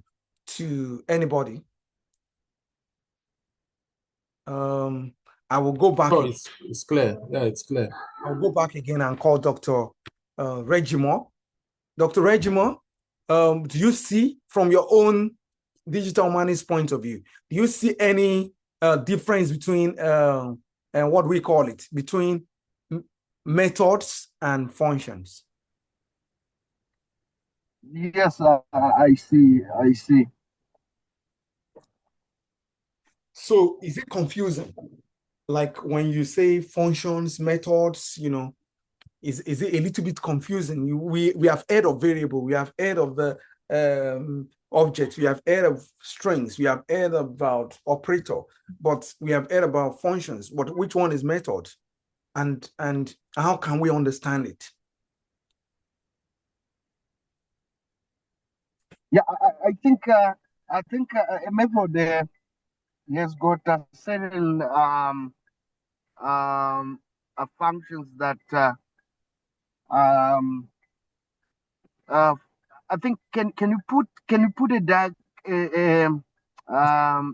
anybody? I will go back. Oh, it's clear. Yeah, it's clear. I'll go back again and call Dr. Regimore. Dr. Regimore, do you see from your own digital humanities point of view, do you see any difference between and what we call it, between methods and functions? Yes, I see. So is it confusing? Like when you say functions, methods, you know, is it a little bit confusing? We have heard of variable, we have heard of the objects, we have heard of strings, we have heard about operator, but we have heard about functions. But which one is method? And how can we understand it? Yeah, I think a method has got a certain functions that I think can you put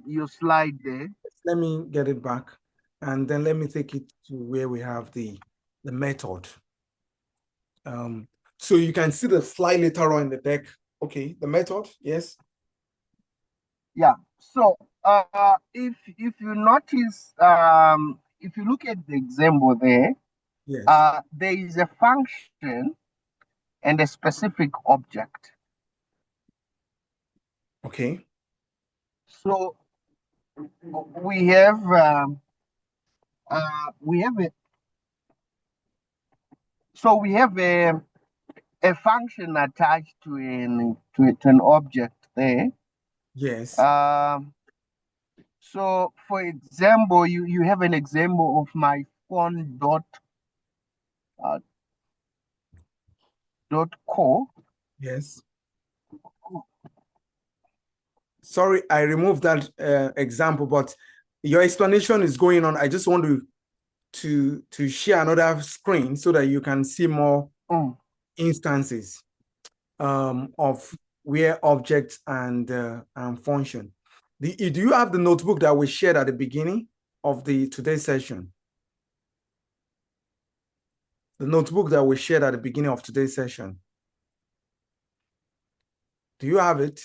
your slide there? Let me get it back, and then let me take it to where we have the method. So you can see the slide later on in the deck. Okay, the method, yes. Yeah. So if you notice, if you look at the example there, yes, there is a function and a specific object. Okay. So we have a function attached to an object there. Yes. So for example, you have an example of my phone dot co. Yes. Sorry, I removed that example, but your explanation is going on. I just want to share another screen so that you can see more instances of where objects and function. Do you have the notebook that we shared at the beginning of today's session? The notebook that we shared at the beginning of today's session. Do you have it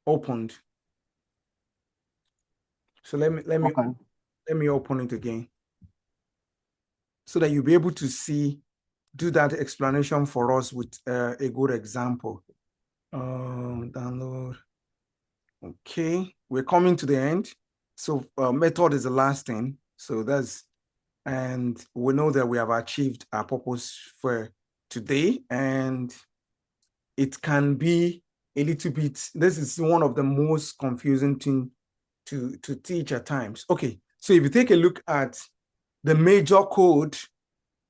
opened? So let me open it again so that you'll be able to do that explanation for us with a good example. Download. Okay, we're coming to the end. So method is the last thing. So and we know that we have achieved our purpose for today, and it can be a little bit, this is one of the most confusing thing to teach at times. Okay, so if you take a look at the major code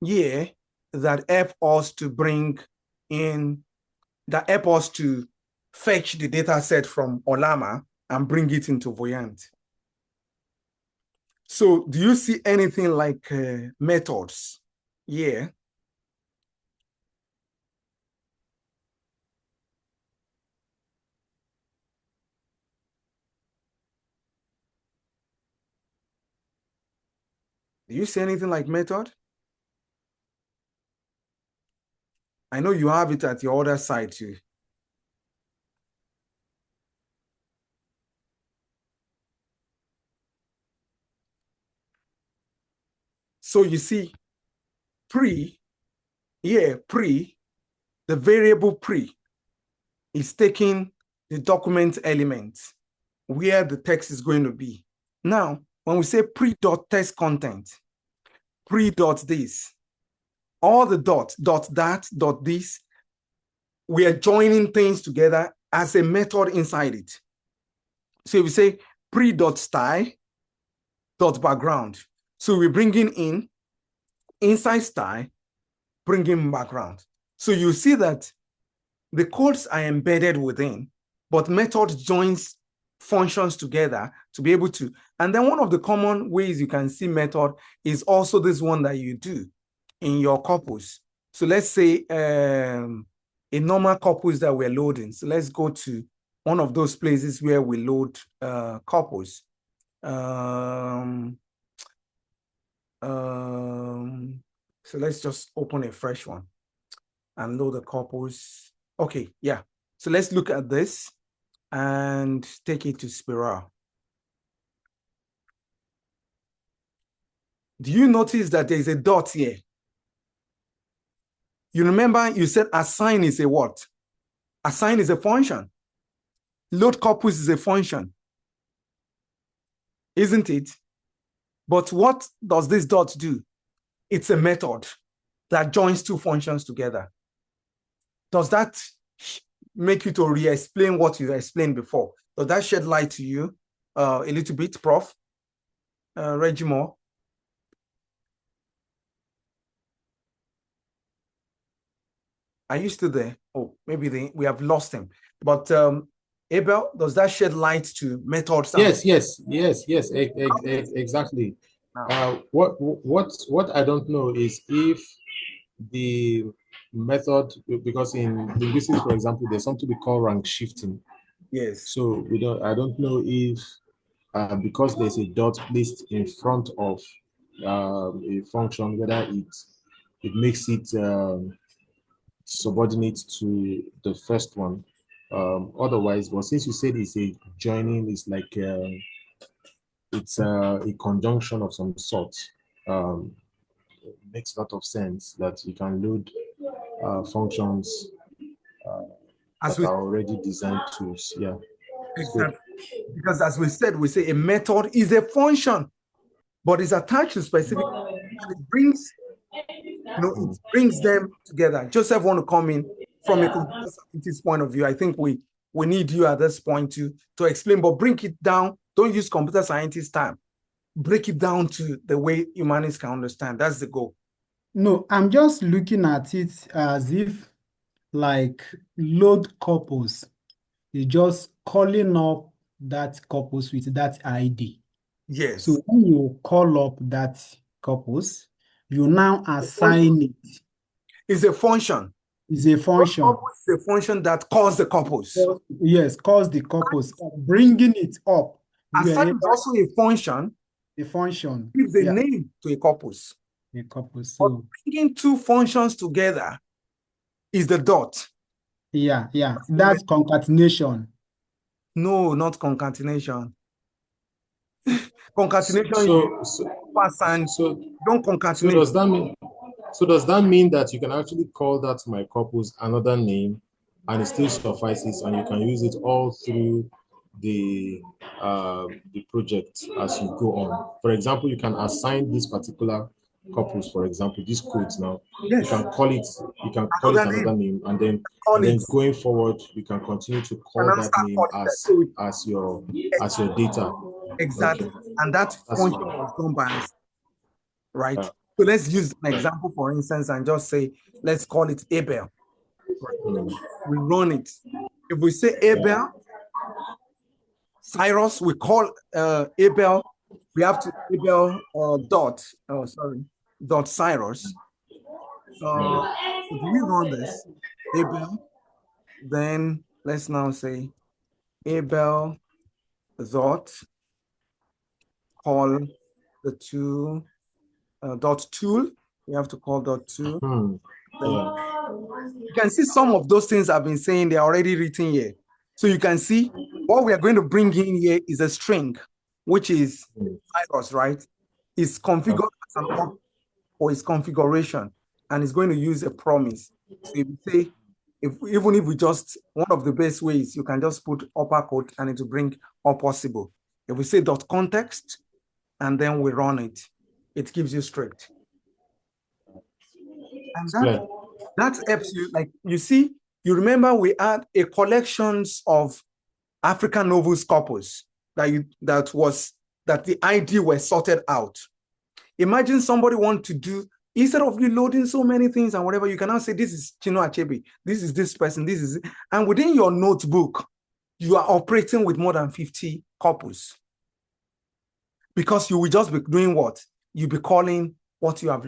here that help us to bring in, that help us to fetch the data set from Olama and bring it into Voyant. So do you see anything like methods here? Do you see anything like method? I know you have it at your other side too. So you see, the variable pre is taking the document element where the text is going to be. Now, when we say pre.text content, pre.this, all the dot that, dot this, we are joining things together as a method inside it. So if we say pre.style dot background, so we're bringing in inside style, bringing background. So you see that the codes are embedded within, but method joins functions together to be able to. And then one of the common ways you can see method is also this one that you do in your corpus. So let's say a normal corpus that we're loading. So let's go to one of those places where we load corpus. So let's just open a fresh one and load the corpus. Okay, yeah. So let's look at this and take it to Spyral. Do you notice that there's a dot here? You remember you said assign is a what? Assign is a function. Load corpus is a function, isn't it? But what does this dot do? It's a method that joins two functions together. Does that make you to re-explain what you explained before? Does that shed light to you a little bit, Prof? Reggie Moore? Are you still there? Oh, maybe we have lost him. But Abel, does that shed light to methods? Yes, exactly. What I don't know is if the method, because in linguistics, for example, there's something we call rank shifting. Yes. So I don't know if because there's a dot placed in front of a function, whether it makes it subordinate to the first one. Otherwise, but since you said it's a joining, it's like it's a conjunction of some sort. It makes a lot of sense that you can load functions that are already designed tools. Yeah. Exactly. Because as we said, we say a method is a function, but it's attached to specific, and it brings, it brings them together. Joseph want to come in from a computer scientist point of view. I think we need you at this point to explain, but bring it down. Don't use computer scientist time. Break it down to the way humanists can understand. That's the goal. No, I'm just looking at it as if like load corpus is just calling up that corpus with that ID. Yes. So when you call up that corpus, you now assign it. It's a function. It's a function. It's a function that calls the corpus. Yes, calls the corpus, bringing it up. Assign is also a function. A function. Gives a name to a corpus. A corpus. So but bringing two functions together is the dot. Yeah. That's concatenation. No, not concatenation. Concatenation. So don't concatenate. So does that mean that you can actually call that my corpus another name, and it still suffices, and you can use it all through the project as you go on. For example, you can assign this particular couples, for example, these codes now. Yes. You can call it another name, and then going forward, you can continue to call that name as your data. Exactly. Okay. And that That's function fine. was done by us, right? So let's use an example, for instance, and just say, let's call it Abel. We run it. If we say Abel, Cyrus, we call Abel, we have to Abel dot Cyrus. If we run this, Abel, then let's now say Abel dot call the two dot tool. We have to call dot tool. You can see some of those things I've been saying, they're already written here. So you can see what we are going to bring in here is a string, which is Cyrus, right? It's configured as an object for its configuration, and it's going to use a promise. So if you say, even if we just, one of the best ways, you can just put upper quote and it will bring all possible. If we say dot context, and then we run it, it gives you straight. And that helps you, like you see, you remember we had a collections of African novus corpus that the ID were sorted out. Imagine somebody want to do, instead of you loading so many things and whatever, you can now say, this is Chino Achebe, this is this person, this is it. And within your notebook, you are operating with more than 50 corpus. Because you will just be doing what? You'll be calling what you have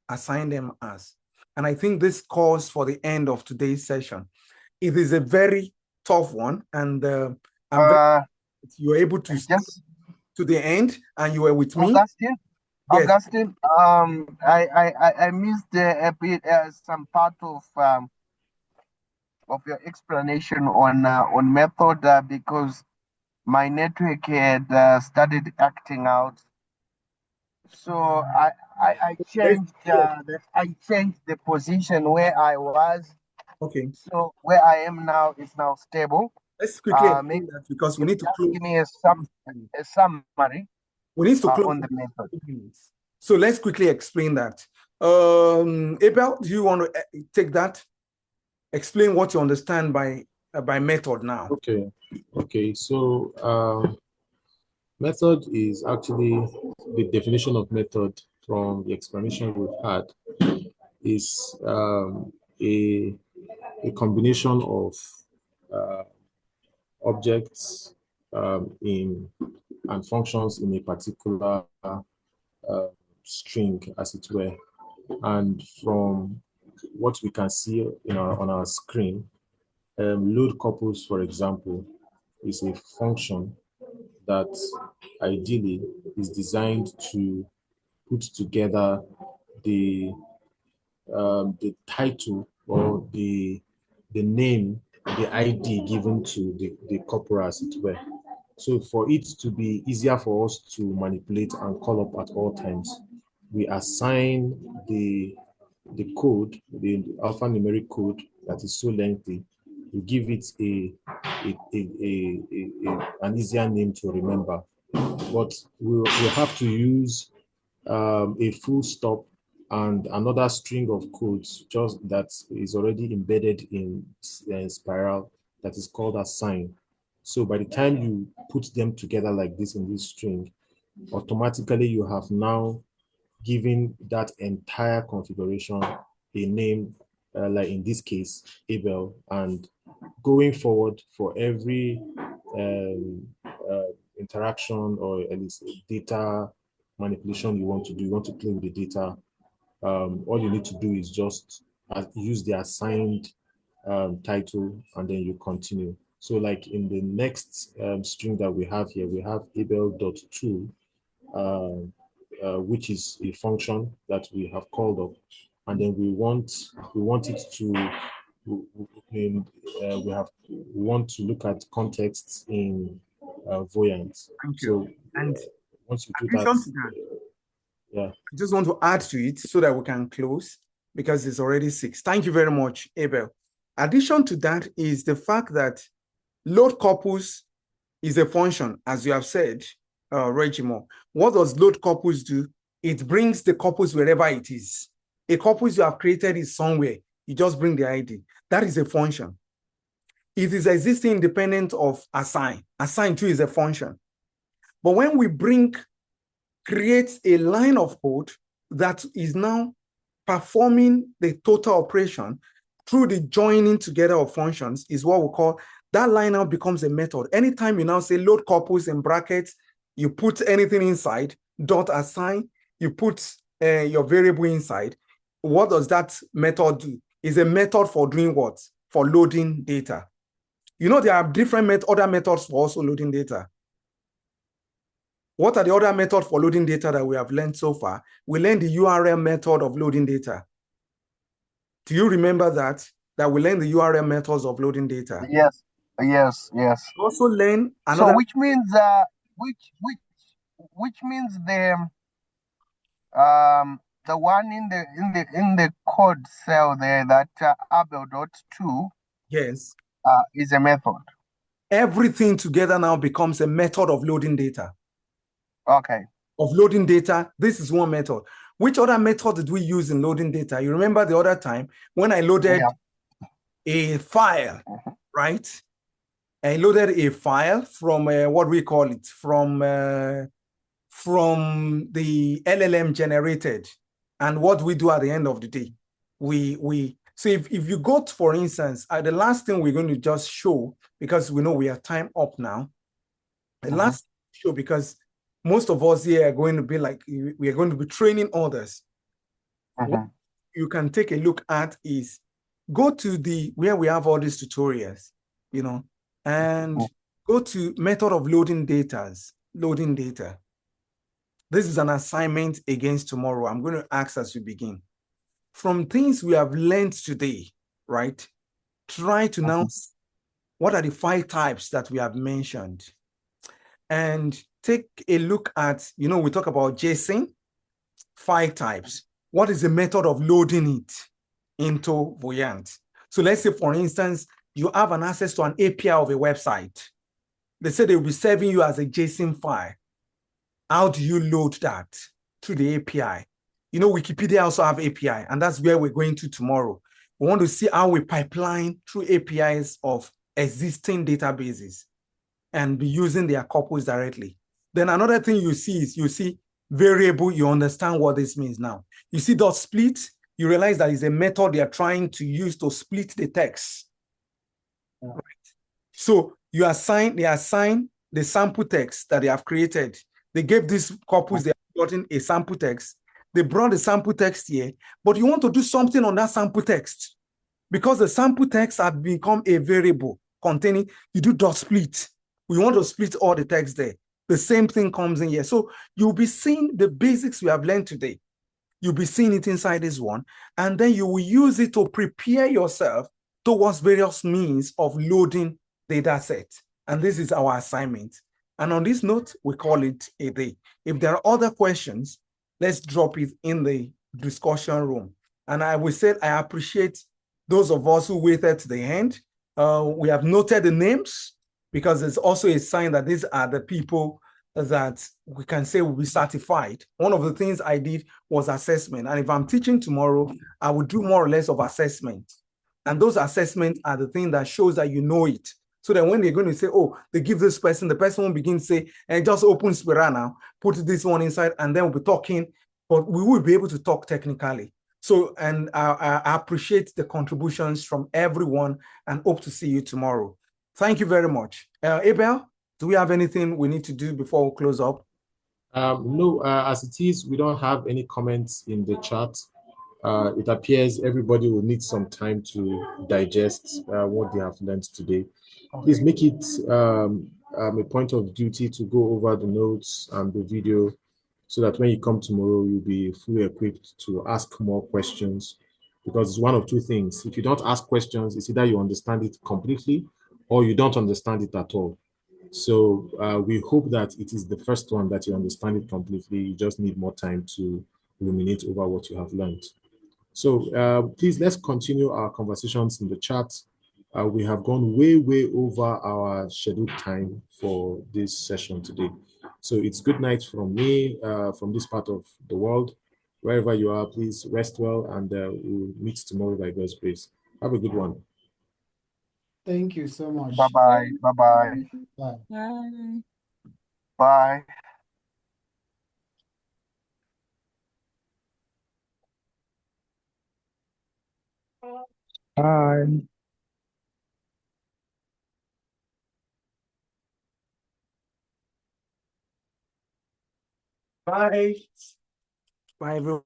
assigned them as. And I think this calls for the end of today's session. It is a very tough one, and you were able to just to the end, and you were with me. Augustine, yes. Augustine, I missed a bit some part of your explanation on method because my network had started acting out. So I changed the position where I was. Okay. So where I am now is now stable. Let's quickly explain that because we need to close. Give me a summary. We need to close on the method. So let's quickly explain that. Abel, do you want to take that? Explain what you understand by method now. Okay. So method is actually the definition of method from the explanation we've had is a combination of objects and functions in a particular string, as it were. And from what we can see on our screen, load couples, for example, is a function that ideally is designed to put together the title or the name, the ID given to the couple, as it were. So for it to be easier for us to manipulate and call up at all times, we assign the code, the alphanumeric code that is so lengthy, we give it an easier name to remember. But we'll have to use a full stop and another string of codes just that is already embedded in Spyral that is called assign. So by the time you put them together like this in this string, automatically you have now given that entire configuration a name, like in this case, Abel. And going forward, for every interaction or at least data manipulation you want to do, you want to play with the data, all you need to do is just use the assigned title and then you continue. So like in the next string that we have here, we have abel.tool, which is a function that we have called up, and then we want it to we want to look at contexts in Voyant. Thank you. So and once you do that, yeah, I just want to add to it so that we can close because it's already 6. Thank you very much, Abel. Addition to that is the fact that load couples is a function, as you have said, Regimo. What does load couples do? It brings the couples wherever it is. A couples you have created is somewhere. You just bring the ID. That is a function. It is existing independent of assign. Assign too is a function. But when we create a line of code that is now performing the total operation through the joining together of functions is what we call, that line now becomes a method. Anytime you now say load couples in brackets, you put anything inside, dot assign, you put your variable inside. What does that method do? It's a method for doing what? For loading data. You know, there are different other methods for also loading data. What are the other methods for loading data that we have learned so far? We learned the URL method of loading data. Do you remember that we learned the URL methods of loading data? Yes, yes, yes. We also learn another. So which means which means the one in the code cell there, that Abel.2, yes, is a method. Everything together now becomes a method of loading data. Okay. Of loading data, this is one method. Which other method did we use in loading data? You remember the other time when I loaded a file, right? I loaded a file from what we call it, from the LLM generated. And what we do at the end of the day, so if you go to, for instance, the last thing we're going to just show, because we know we are time up now, the last show, because most of us here are going to be like, we are going to be training others. What you can take a look at is go to where we have all these tutorials, you know, and go to method of loading data. This is an assignment against tomorrow. I'm going to ask as we begin. From things we have learned today, right? Try to now, what are the 5 types that we have mentioned? And take a look at, you know, we talk about JSON, 5 types. What is the method of loading it into Voyant? So let's say, for instance, you have an access to an API of a website. They say they will be serving you as a JSON file. How do you load that? Through the API. You know, Wikipedia also have API, and that's where we're going to tomorrow. We want to see how we pipeline through APIs of existing databases and be using their couples directly. Then another thing you see is variable. You understand what this means now. You see dot split, you realize that is a method they are trying to use to split the text. Right. So they assign the sample text that they have created. They gave these couples, they have gotten a sample text. They brought the sample text here, but you want to do something on that sample text because the sample text have become a variable containing, you do dot split. We want to split all the text there. The same thing comes in here. So you'll be seeing the basics we have learned today. You'll be seeing it inside this one, and then you will use it to prepare yourself towards various means of loading data sets. And this is our assignment. And on this note, we call it a day. If there are other questions, let's drop it in the discussion room. And I will say, I appreciate those of us who waited to the end. We have noted the names because it's also a sign that these are the people that we can say will be certified. One of the things I did was assessment. And if I'm teaching tomorrow, I will do more or less of assessment. And those assessments are the thing that shows that you know it. So that when they're going to say, oh, they give this person, the person will begin to say, and just open Spyral now, put this one inside, and then we'll be talking, but we will be able to talk technically. So, and I appreciate the contributions from everyone and hope to see you tomorrow. Thank you very much. Abel, do we have anything we need to do before we close up? No, as it is, we don't have any comments in the chat. It appears everybody will need some time to digest what they have learned today. Okay. Please make it a point of duty to go over the notes and the video so that when you come tomorrow, you'll be fully equipped to ask more questions, because it's one of two things. If you don't ask questions, it's either you understand it completely or you don't understand it at all. So we hope that it is the first one that you understand it completely. You just need more time to ruminate over what you have learned. So please, let's continue our conversations in the chat. We have gone way over our scheduled time for this session today. So it's good night from me, from this part of the world. Wherever you are, please rest well, and we'll meet tomorrow by God's grace. Have a good one. Thank you so much. Bye-bye. Bye-bye. Bye. Bye. Bye. Bye. Bye. Bye, everyone.